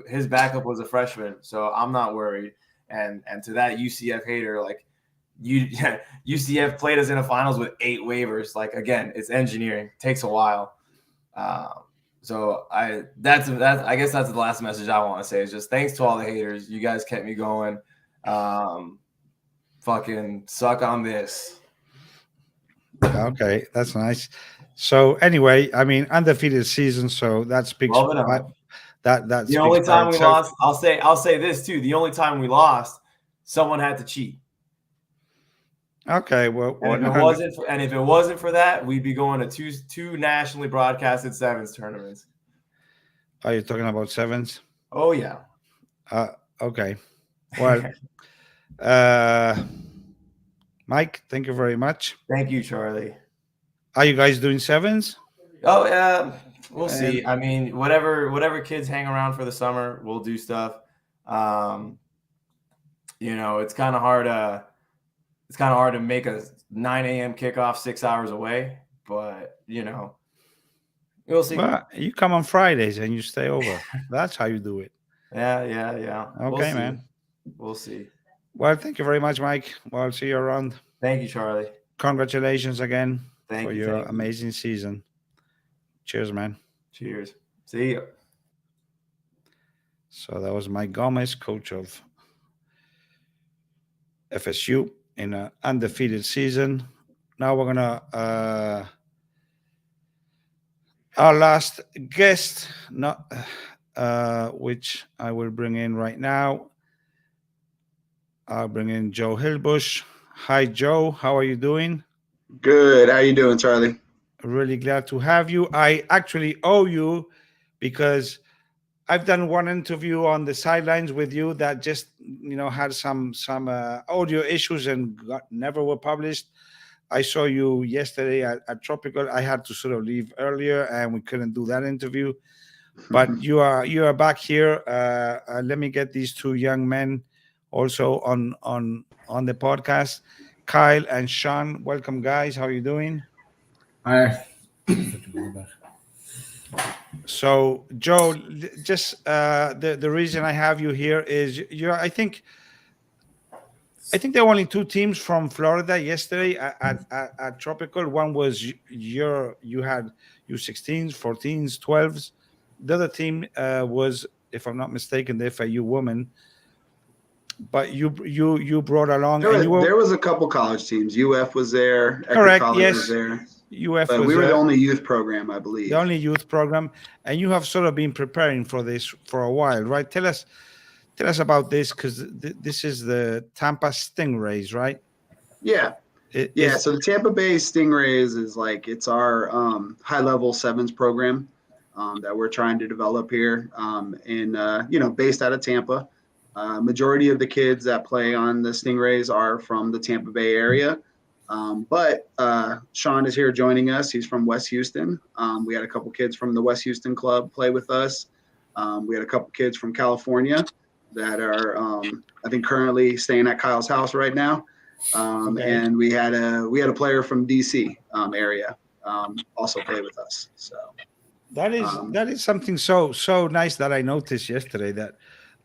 his backup was a freshman, so I'm not worried. And to that UCF hater, like UCF played us in a finals with 8 waivers. Like again, it's engineering, it takes a while. So I guess that's the last message I want to say is just thanks to all the haters. You guys kept me going. Fucking suck on this. Okay, that's nice. So anyway, I mean, undefeated season, so that speaks. That the only time we lost, I'll say this too. The only time we lost, someone had to cheat. Okay, well, and if it wasn't for that, we'd be going to two nationally broadcasted sevens tournaments. Are you talking about sevens? Oh yeah. Okay. Well, Mike, thank you very much. Thank you, Charlie. Are you guys doing sevens? Oh yeah, we'll see. I mean, whatever kids hang around for the summer, we'll do stuff. It's kind of hard to make a 9 a.m. kickoff 6 hours away, but we'll see. Well, you come on Fridays and you stay over. That's how you do it. Yeah. Okay, man. We'll see. Well, thank you very much, Mike. Well, I'll see you around. Thank you, Charlie. Congratulations again for your amazing season. Cheers, man. Cheers. See you. So that was Mike Gomez, coach of FSU in an undefeated season. Now we're gonna our last guest, not which I will bring in right now. I'll bring in Joe Hillbush. Hi, Joe. How are you doing? Good. How you doing, Charlie? Really glad to have you. I actually owe you because I've done one interview on the sidelines with you that just had some audio issues and never were published. I saw you yesterday at Tropical. I had to sort of leave earlier, and we couldn't do that interview. But you are back here. Let me get these two young men also on the podcast. Kyle and Sean, welcome, guys. How are you doing? Hi. So, Joe, just the reason I have you here is I think there were only two teams from Florida yesterday at Tropical. One was you had U16s, 14s, 12s. The other team was, if I'm not mistaken, the FIU women. But you brought along. There was a couple college teams. UF was there. Correct. College yes. was there. UF but was we were the only youth program, I believe. The only youth program, and you have sort of been preparing for this for a while, right? Tell us about this, because this is the Tampa Stingrays, right? Yeah. So the Tampa Bay Stingrays is it's our high-level sevens program that we're trying to develop here, based out of Tampa. Majority of the kids that play on the Stingrays are from the Tampa Bay area. But Sean is here joining us. He's from West Houston. We had a couple kids from the West Houston club play with us. We had a couple kids from California that are, I think, currently staying at Kyle's house right now. And we had a player from DC area also play with us. So that is something so nice that I noticed yesterday. That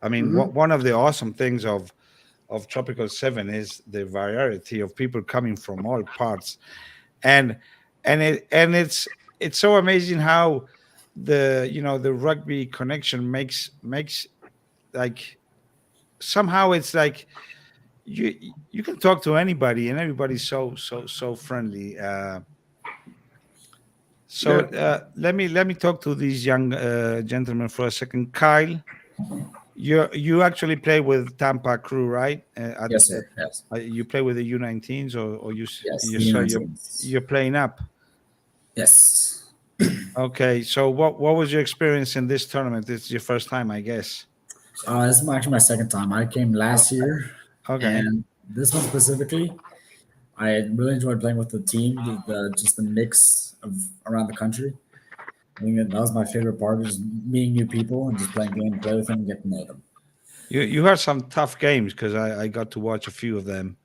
I mean, one of the awesome things of Tropical 7 is the variety of people coming from all parts, and it's so amazing how the rugby connection makes like somehow it's like you can talk to anybody and everybody's so friendly. Let me talk to these young gentlemen for a second. Kyle, you actually play with Tampa Crew, right? Yes, sir. Yes. You play with the U19s, or you're playing up? Yes. Okay. So what was your experience in this tournament? It's your first time, I guess. This is actually my second time. I came last year. Okay. And this one specifically, I really enjoyed playing with the team. Just the mix of around the country. I think that was my favorite part, is meeting new people and just playing games, play with them, and get to know them. You had some tough games, because I got to watch a few of them.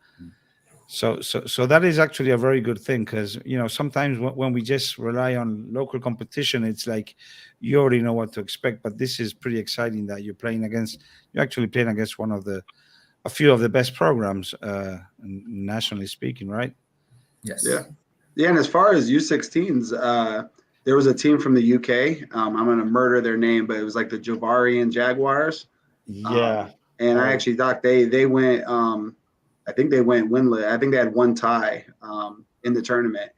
So that is actually a very good thing, because sometimes when we just rely on local competition, it's like you already know what to expect. But this is pretty exciting that you're actually playing against a few of the best programs, nationally speaking, right? Yes. Yeah. And as far as U16s, there was a team from the UK. I'm going to murder their name, but it was like the Javarian Jaguars. Yeah. And I actually thought they went, I think they went winless. I think they had one tie in the tournament.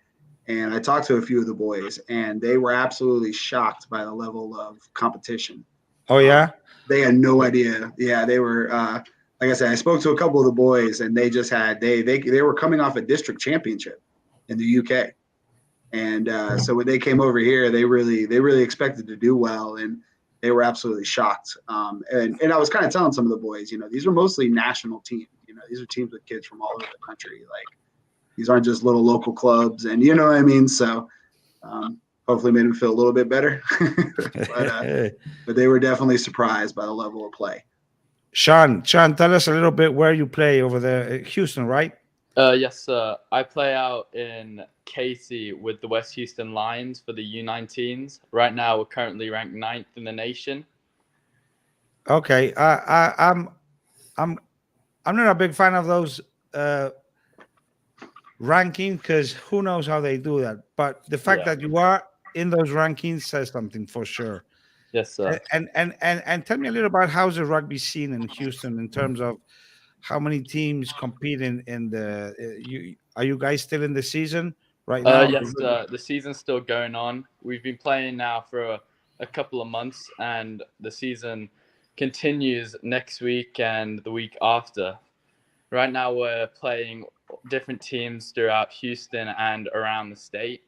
And I talked to a few of the boys, and they were absolutely shocked by the level of competition. Oh, yeah? They had no idea. Yeah, they were, like I said, I spoke to a couple of the boys, and they just had, they were coming off a district championship in the UK. And so when they came over here, they really expected to do well, and they were absolutely shocked. And I was kind of telling some of the boys, these are mostly national teams. These are teams with kids from all over the country. Like, these aren't just little local clubs, and you know what I mean. So hopefully made them feel a little bit better. but they were definitely surprised by the level of play. Sean, tell us a little bit where you play over there, Houston, right? Yes, I play out in Casey with the West Houston Lions for the U19s. Right now, we're currently ranked 9th in the nation. Okay, I'm not a big fan of those rankings, because who knows how they do that. But the fact that you are in those rankings says something for sure. Yes, sir. And tell me a little about how's the rugby scene in Houston in terms of how many teams compete in the? Are you guys still in the season right now? Yes, the season's still going on. We've been playing now for a couple of months, and the season continues next week and the week after. Right now, we're playing different teams throughout Houston and around the state,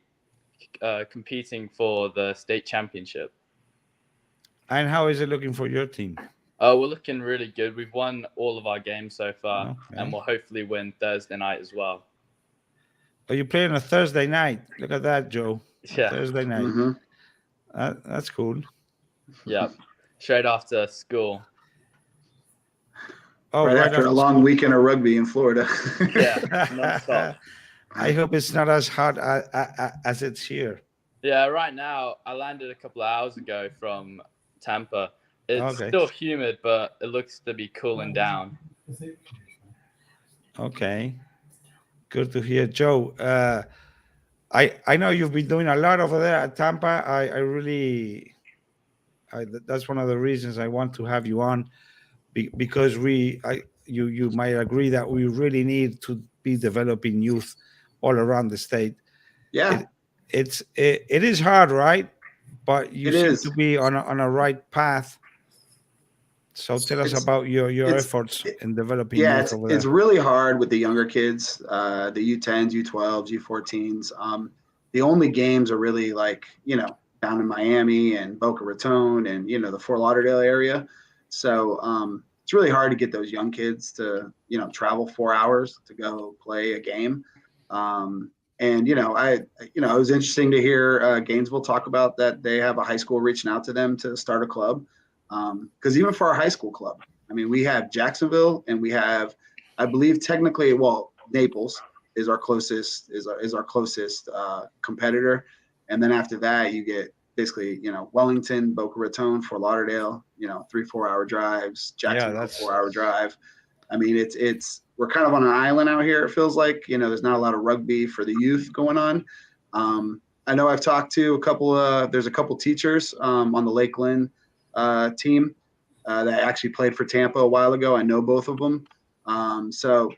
competing for the state championship. And how is it looking for your team? We're looking really good. We've won all of our games so far, Okay. and we'll hopefully win Thursday night as well. Are you playing a Thursday night? Look at that, Joe. Yeah. Thursday night. Mm-hmm. That's cool. Yeah, straight after school. Oh, right after a long weekend of rugby in Florida. Yeah, non-stop. I hope it's not as hot as it's here. Yeah, right now I landed a couple of hours ago from Tampa. It's Okay. still humid, but it looks to be cooling down. Okay, good to hear, Joe. I know you've been doing a lot over there at Tampa. That's one of the reasons I want to have you on, because you might agree that we really need to be developing youth all around the state. Yeah, it is hard, right? But you seem is. to be on a right path. So tell us about your efforts in developing youth over there. It's really hard with the younger kids, the U10s, U12s, U14s. The only games are really like, down in Miami and Boca Raton and, the Fort Lauderdale area. So it's really hard to get those young kids to, travel 4 hours to go play a game. And, it was interesting to hear Gainesville talk about that they have a high school reaching out to them to start a club. Because even for our high school club, I mean, we have Jacksonville and we have, I believe technically, Naples is our closest competitor. And then after that, you get basically, Wellington, Boca Raton, Fort Lauderdale, 3-4 hour drives, Jacksonville, 4 hour drive. I mean, we're kind of on an island out here. It feels like, there's not a lot of rugby for the youth going on. I know I've talked to there's a couple teachers on the Lakeland team that actually played for Tampa a while ago. I know both of them. So,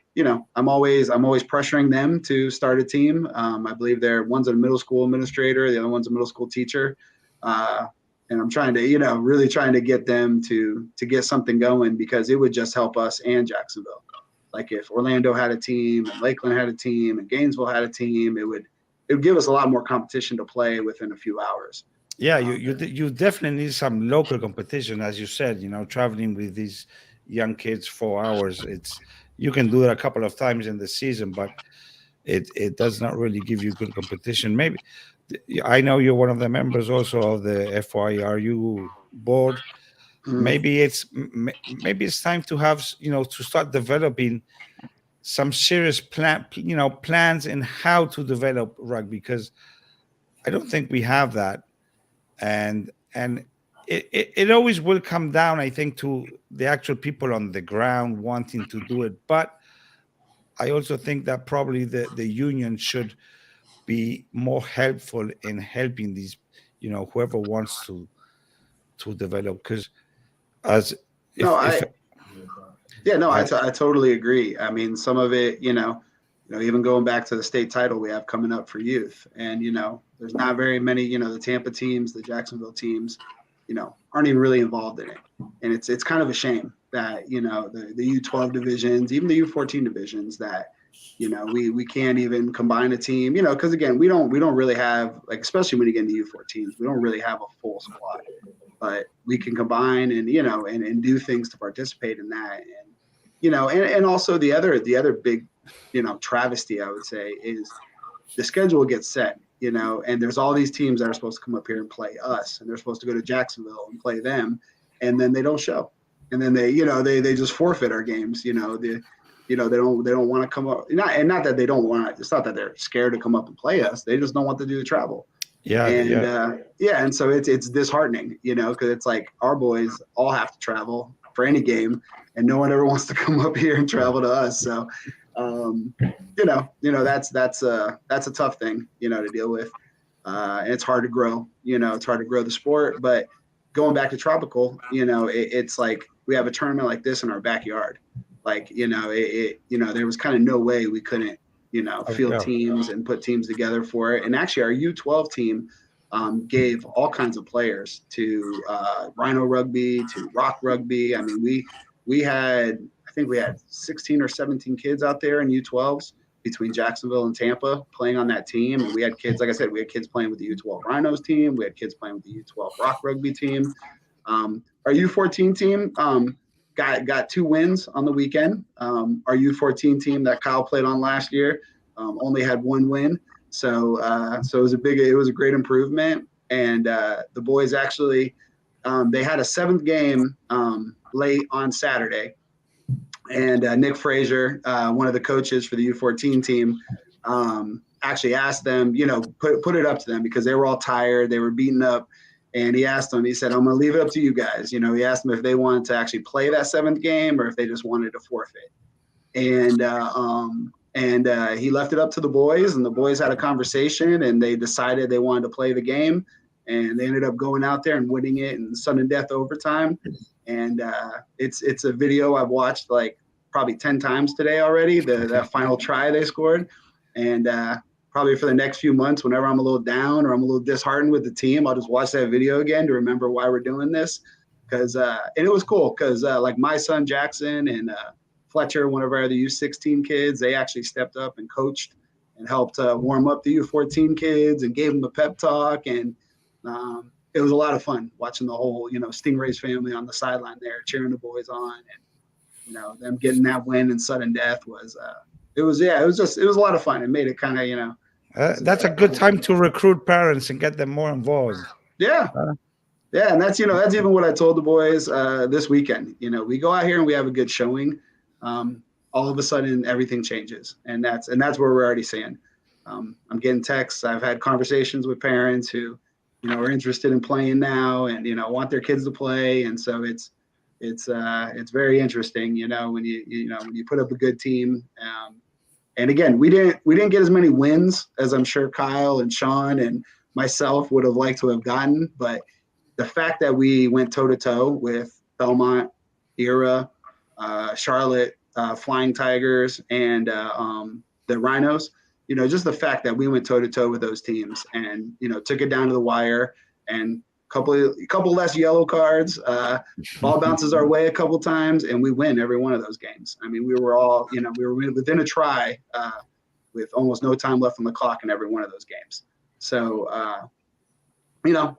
I'm always pressuring them to start a team. I believe one's a middle school administrator, the other one's a middle school teacher. And I'm trying to, really trying to get them to get something going, because it would just help us and Jacksonville. Like if Orlando had a team and Lakeland had a team and Gainesville had a team, it would give us a lot more competition to play within a few hours. Yeah, you definitely need some local competition, as you said. Traveling with these young kids 4 hours, you can do it a couple of times in the season, but it does not really give you good competition. Maybe I know you're one of the members also of the FYRU board. Mm-hmm. Maybe it's time to have to start developing some serious plans in how to develop rugby, because I don't think we have that. And it always will come down, I think, to the actual people on the ground wanting to do it. But I also think that probably the union should be more helpful in helping these, whoever wants to develop. Because I totally agree. I mean, some of it, even going back to the state title we have coming up for youth, and there's not very many, the Tampa teams, the Jacksonville teams, aren't even really involved in it. And it's kind of a shame that, the U12 divisions, even the U14 divisions, that, we can't even combine a team, because again, we don't really have, like, especially when you get into U14s, we don't really have a full squad, but we can combine and, and do things to participate in that. And, and also the other big, travesty, I would say, is the schedule gets set, and there's all these teams that are supposed to come up here and play us, and they're supposed to go to Jacksonville and play them, and then they don't show, and then they just forfeit our games. They don't want to come up. Not that they don't want. It's not that they're scared to come up and play us. They just don't want to do the travel. And so it's disheartening, because it's like our boys all have to travel for any game, and no one ever wants to come up here and travel to us. So. That's a tough thing, to deal with. And it's hard to grow, it's hard to grow the sport. But going back to tropical, it's like we have a tournament like this in our backyard, like, there was kind of no way we couldn't, field teams and put teams together for it. And actually our U12 team gave all kinds of players to Rhino Rugby, to Rock Rugby. I mean, we had 16 or 17 kids out there in U12s between Jacksonville and Tampa playing on that team. And we had kids, like I said, we had kids playing with the U12 Rhinos team. We had kids playing with the U12 Rock Rugby team. Our U14 team got 2 wins on the weekend. Our U14 team that Kyle played on last year only had 1 win. So it was a great improvement. And the boys actually, they had a 7th game late on Saturday. And Nick Frazier, one of the coaches for the U14 team, actually asked them, put it up to them because they were all tired. They were beaten up. And he asked them, he said, I'm going to leave it up to you guys. He asked them if they wanted to actually play that 7th game or if they just wanted to forfeit. And he left it up to the boys, and the boys had a conversation, and they decided they wanted to play the game. And they ended up going out there and winning it in sudden death overtime. And it's a video I've watched like probably 10 times today already, that final try they scored. And probably for the next few months, whenever I'm a little down or I'm a little disheartened with the team, I'll just watch that video again to remember why we're doing this. And it was cool because like my son Jackson and Fletcher, one of our other U16 kids, they actually stepped up and coached and helped warm up the U14 kids and gave them a pep talk. And it was a lot of fun watching the whole, Stingrays family on the sideline there cheering the boys on, and them getting that win in sudden death was it was a lot of fun. It made it kind of, that's a good time to recruit parents and get them more involved. Yeah. Yeah. And that's even what I told the boys this weekend. We go out here and we have a good showing. All of a sudden everything changes. And that's where we're already seeing. I'm getting texts. I've had conversations with parents who, are interested in playing now and, want their kids to play. And so it's very interesting, when you put up a good team. And again, we didn't get as many wins as I'm sure Kyle and Sean and myself would have liked to have gotten. But the fact that we went toe to toe with Belmont, Era, Charlotte, Flying Tigers, and the Rhinos, just the fact that we went toe to toe with those teams and, took it down to the wire, and a couple less yellow cards, ball bounces our way a couple times, and we win every one of those games. I mean, we were all, we were within a try with almost no time left on the clock in every one of those games. So,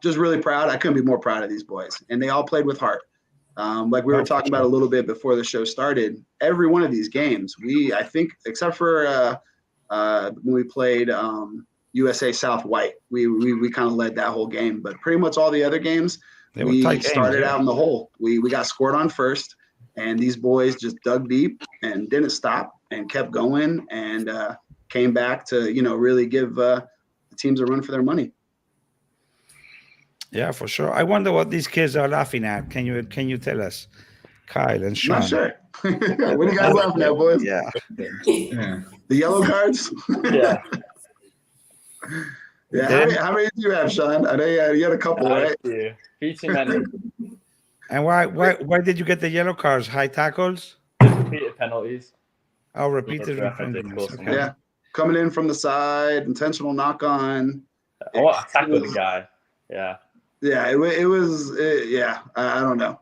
just really proud. I couldn't be more proud of these boys, and they all played with heart. Like we were talking about a little bit before the show started, every one of these games, I think, except for when we played USA South White, we kind of led that whole game. But pretty much all the other games, we started out in the hole. We got scored on first, and these boys just dug deep and didn't stop and kept going and came back to, really give the teams a run for their money. Yeah, for sure. I wonder what these kids are laughing at. Can you tell us, Kyle and Sean? Not sure. What are you guys laughing at, boys? Yeah. The yellow cards? Yeah. Yeah. How many do you have, Sean? I know you had a couple, right? Yeah. Too many. And why did you get the yellow cards? High tackles? Repeated penalties. Oh, repeated penalties. Okay. Yeah. Coming in from the side, intentional knock on. I want to tackle the guy. Yeah. Yeah, it was. Yeah, I don't know.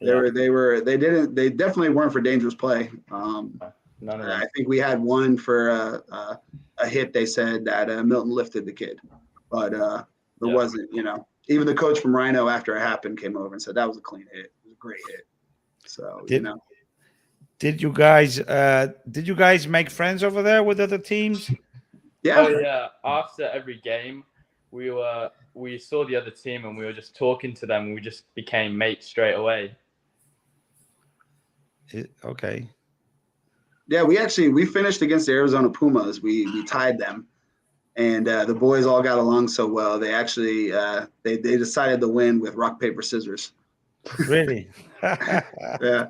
They definitely weren't for dangerous play. None of them. I think we had one for a hit. They said that Milton lifted the kid, but it wasn't. Even the coach from Rhino after it happened came over and said that was a clean hit. It was a great hit. So Did you guys make friends over there with other teams? Yeah. Oh yeah. After every game, we saw the other team and we were just talking to them. And we just became mates straight away. Okay. Yeah, we finished against the Arizona Pumas. We tied them, and the boys all got along so well. They actually they decided to win with rock paper scissors. Really? Yeah,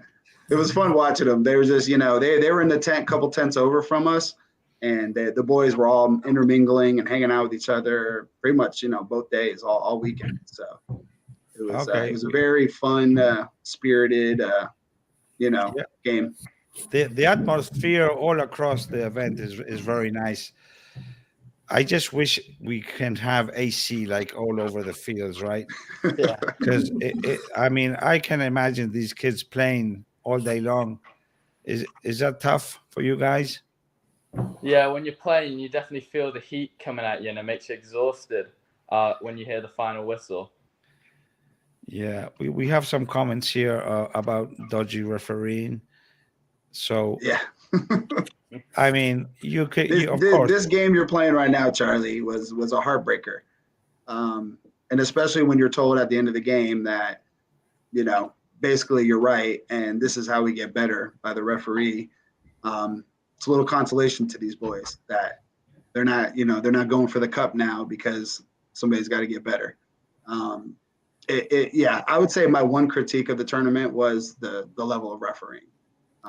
it was fun watching them. They were just they were in the tent, couple tents over from us, and the boys were all intermingling and hanging out with each other pretty much both days, all weekend. So it was a very fun, spirited game. the atmosphere all across the event is very nice. I just wish we can have AC like all over the fields, right? Yeah. Because I mean, I can imagine these kids playing all day long. Is that tough for you guys? Yeah, when you're playing, you definitely feel the heat coming at you, and it makes you exhausted when you hear the final whistle. Yeah, we have some comments here about dodgy refereeing. So Yeah. I mean, of course. This game you're playing right now, Charlie, was a heartbreaker. And especially when you're told at the end of the game that, basically you're right, and this is how we get better by the referee. It's a little consolation to these boys that they're not going for the cup now because somebody's got to get better. I would say my one critique of the tournament was the level of refereeing.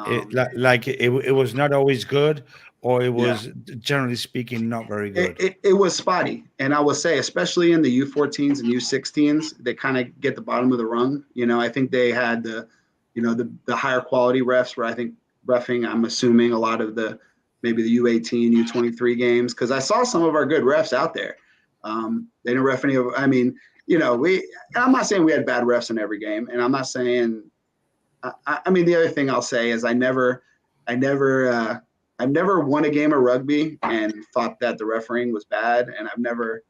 It was not always good, or it was generally speaking not very good. It was spotty, and I will say, especially in the U14s and U16s, they kind of get the bottom of the rung. I think they had the higher quality refs. Where I think reffing, I'm assuming a lot of maybe the U18, U23 games, because I saw some of our good refs out there. They didn't ref any of. I mean, I'm not saying we had bad refs in every game, and I'm not saying. I mean, the other thing I'll say is I've never won a game of rugby and thought that the refereeing was bad, and I've never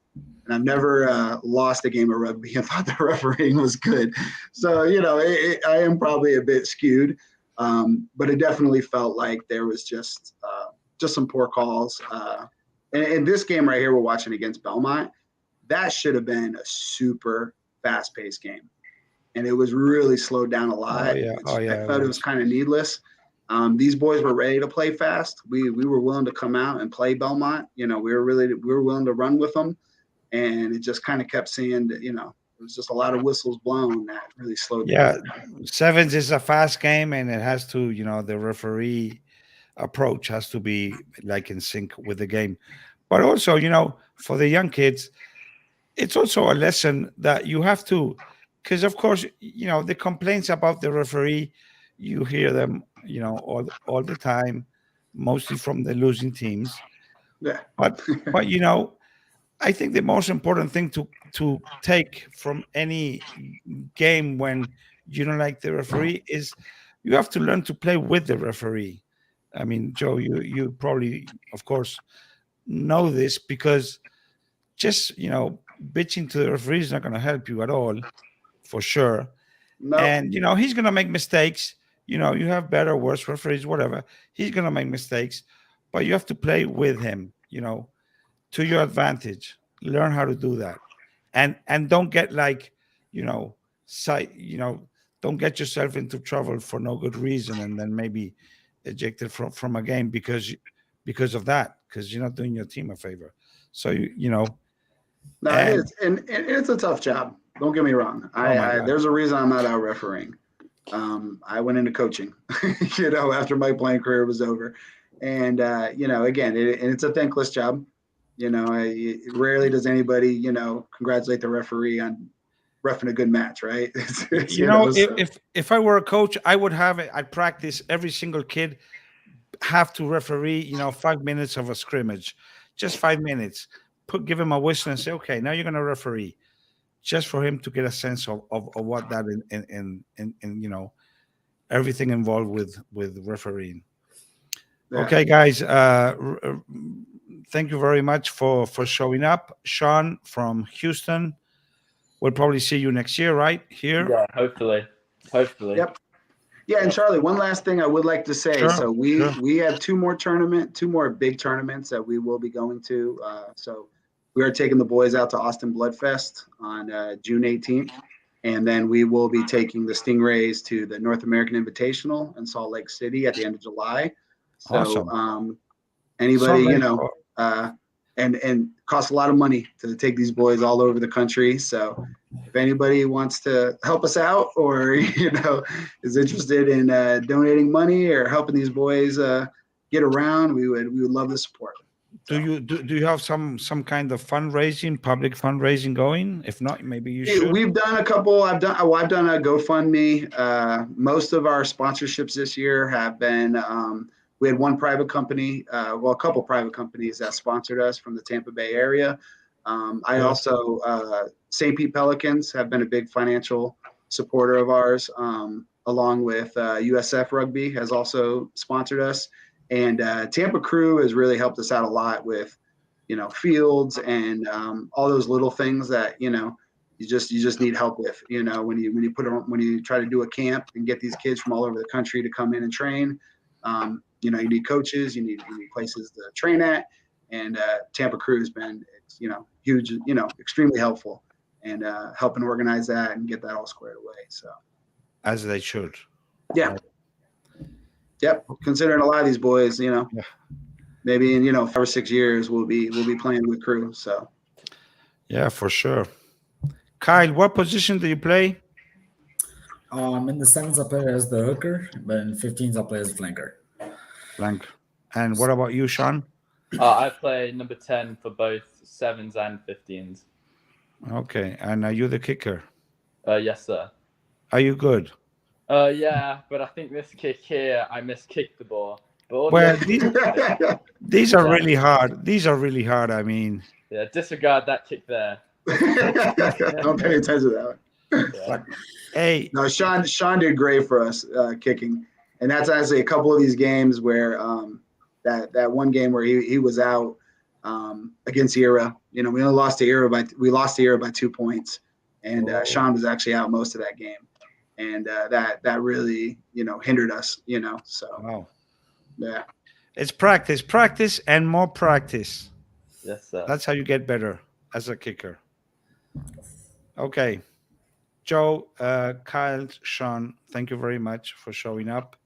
lost a game of rugby and thought the refereeing was good. So I am probably a bit skewed, but it definitely felt like there was just some poor calls. And this game right here we're watching against Belmont, that should have been a super fast-paced game. And it was really slowed down a lot. I thought it was kind of needless. These boys were ready to play fast. We were willing to come out and play Belmont. We were willing to run with them, and it just kind of kept saying that, it was just a lot of whistles blown that really slowed down. Yeah, sevens is a fast game, and it has to, the referee approach has to be like in sync with the game. But also, for the young kids, it's also a lesson that you have to. Because of course, the complaints about the referee, you hear them, all the time, mostly from the losing teams. Yeah. But I think the most important thing to take from any game when you don't like the referee is you have to learn to play with the referee. I mean, Joe, you probably, of course, know this because just bitching to the referee is not going to help you at all. For sure. No. And he's gonna make mistakes. You have better, worse referees, whatever. He's gonna make mistakes, but you have to play with him, to your advantage. Learn how to do that. And don't get don't get yourself into trouble for no good reason and then maybe ejected from a game because of that, because you're not doing your team a favor. So No, it is, and it's a tough job. Don't get me wrong. There's a reason I'm not out refereeing. I went into coaching, after my playing career was over, and again, it's a thankless job. Rarely does anybody, congratulate the referee on reffing a good match, right? If I were a coach, I would have it. I'd practice every single kid have to referee, 5 minutes of a scrimmage, just 5 minutes. Give him a whistle and say, okay, now you're going to referee. Just for him to get a sense of what that and everything involved with refereeing. Yeah. Okay, guys. Thank you very much for showing up, Sean from Houston. We'll probably see you next year, right here. Yeah, hopefully. Yep. Yeah, and Charlie, one last thing I would like to say. Sure, so we have two more big tournaments that we will be going to. So we are taking the boys out to Austin Bloodfest on June 18th. And then we will be taking the Stingrays to the North American Invitational in Salt Lake City at the end of July. So awesome. Anybody, and costs a lot of money to take these boys all over the country. So if anybody wants to help us out or, is interested in donating money or helping these boys get around, we would love the support. Do you have some kind of fundraising, public fundraising going? If not, maybe you should. We've done a couple. I've done a GoFundMe. Most of our sponsorships this year have been. We had one private company, a couple private companies that sponsored us from the Tampa Bay area. I also St. Pete Pelicans have been a big financial supporter of ours, along with USF Rugby has also sponsored us. And Tampa Crew has really helped us out a lot with, fields and all those little things that you just need help with. When you try to do a camp and get these kids from all over the country to come in and train, you need coaches, you need places to train at, and Tampa Crew has been huge, extremely helpful, and helping organize that and get that all squared away. So as they should. Yeah. Yep. Considering a lot of these boys, maybe in 5 or 6 years we'll be playing with Crew. So yeah, for sure. Kyle, what position do you play? In the sevens, I play as the hooker, but in 15s, I play as flanker. Flank. And what about you, Sean? I play number 10 for both sevens and 15s. Okay. And are you the kicker? Yes, sir. Are you good? Yeah, but I think this kick here, I miskicked the ball. But these are really hard. These are really hard. I mean, yeah, disregard that kick there. Don't pay attention to that one. Yeah. Hey, no, Sean did great for us kicking, and that's actually a couple of these games where that one game where he was out against Era. We only lost to Era by 2 points, and Sean was actually out most of that game. And that really, hindered us, so. Wow. Yeah. It's practice, and more practice. Yes, sir. That's how you get better as a kicker. Okay. Joe, Kyle, Sean, thank you very much for showing up.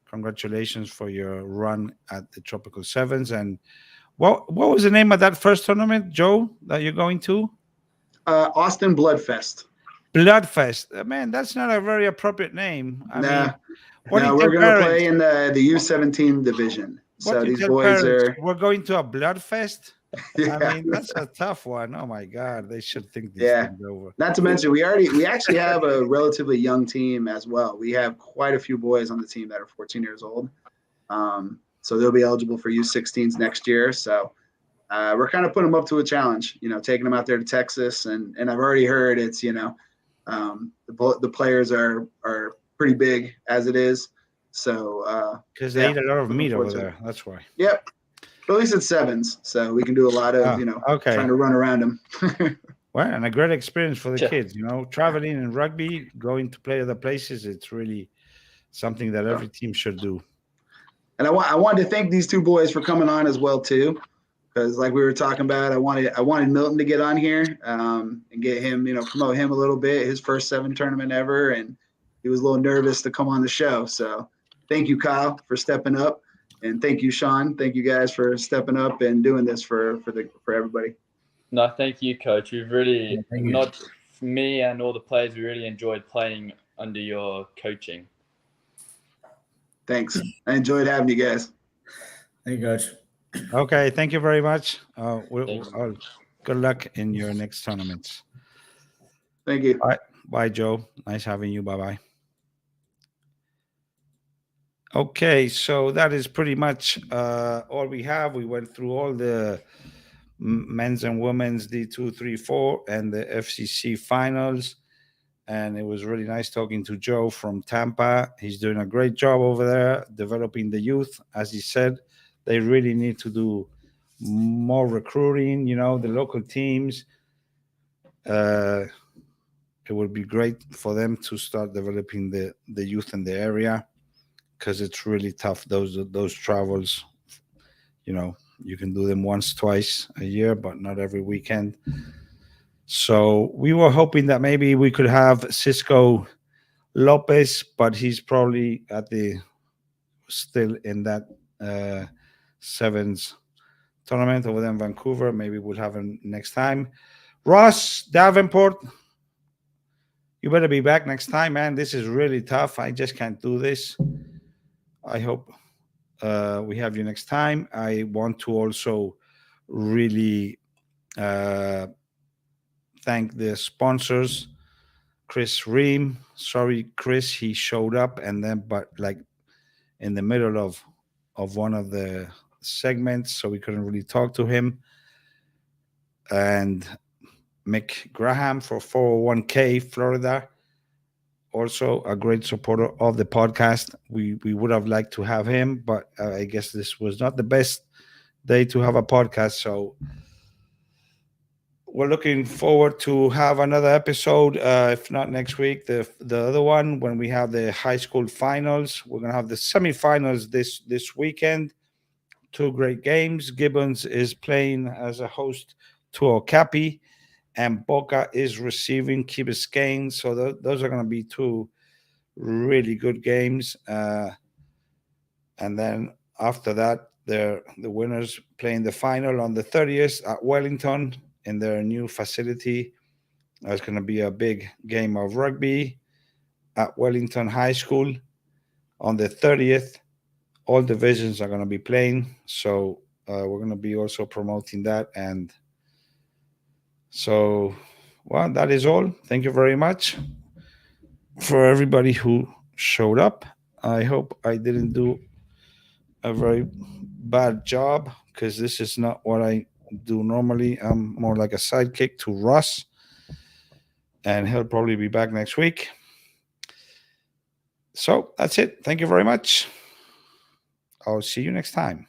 Congratulations for your run at the Tropical Sevens. And what was the name of that first tournament, Joe, that you're going to? Austin Bloodfest. Bloodfest. Man, that's not a very appropriate name. I mean, we're going to play in the U17 division. So these boys we're going to a Bloodfest. Yeah. I mean, that's a tough one. Oh my God, they should think this thing's over. Not to mention, we actually have a relatively young team as well. We have quite a few boys on the team that are 14 years old. So they'll be eligible for U16s next year. So we're kind of putting them up to a challenge, taking them out there to Texas. And I've already heard it's, the players are pretty big as it is. So because they eat a lot of meat over there. That's why. Yep. But at least it's sevens, so we can do a lot of trying to run around them. Well, and a great experience for the kids. Traveling in rugby, going to play other places, it's really something that every team should do. And I wanted to thank these two boys for coming on as well too, because like we were talking about, I wanted Milton to get on here and get him, promote him a little bit. His first seven tournament ever, and he was a little nervous to come on the show. So thank you, Kyle, for stepping up. And thank you, Sean. Thank you guys for stepping up and doing this for everybody. No, thank you, Coach. We've really, not me and all the players, we really enjoyed playing under your coaching. Thanks. I enjoyed having you guys. Thank you, Coach. Okay, thank you very much. Good luck in your next tournaments. Thank you. Bye, Joe. Nice having you. Bye-bye. Okay, so that is pretty much all we have. We went through all the men's and women's D2, 3, 4 and the FCC finals. And it was really nice talking to Joe from Tampa. He's doing a great job over there developing the youth. As he said, they really need to do more recruiting, the local teams. It would be great for them to start developing the youth in the area, because it's really tough. Those travels, you can do them once, twice a year, but not every weekend. So we were hoping that maybe we could have Cisco Lopez, but he's probably still in that sevens tournament over there in Vancouver. Maybe we'll have him next time. Ross Davenport, you better be back next time, man. This is really tough. I just can't do this. I hope we have you next time. I want to also really thank the sponsors. Chris Ream, sorry, Chris, he showed up and then, but like in the middle of one of the segments, so we couldn't really talk to him. And Mick Graham for 401k Florida, also a great supporter of the podcast. We would have liked to have him, but I guess this was not the best day to have a podcast. So we're looking forward to have another episode. If not next week, the other one when we have the high school finals. We're gonna have the semifinals this weekend. 2 great games. Gibbons is playing as a host to Okapi, and Boca is receiving Key Biscayne. So those are going to be 2 really good games. And then after that, the winners playing the final on the 30th at Wellington in their new facility. It's going to be a big game of rugby at Wellington High School on the 30th. All divisions are going to be playing. So we're going to be also promoting that. And so, well, that is all. Thank you very much for everybody who showed up. I hope I didn't do a very bad job, because this is not what I do normally. I'm more like a sidekick to Russ, and he'll probably be back next week. So that's it. Thank you very much. I'll see you next time.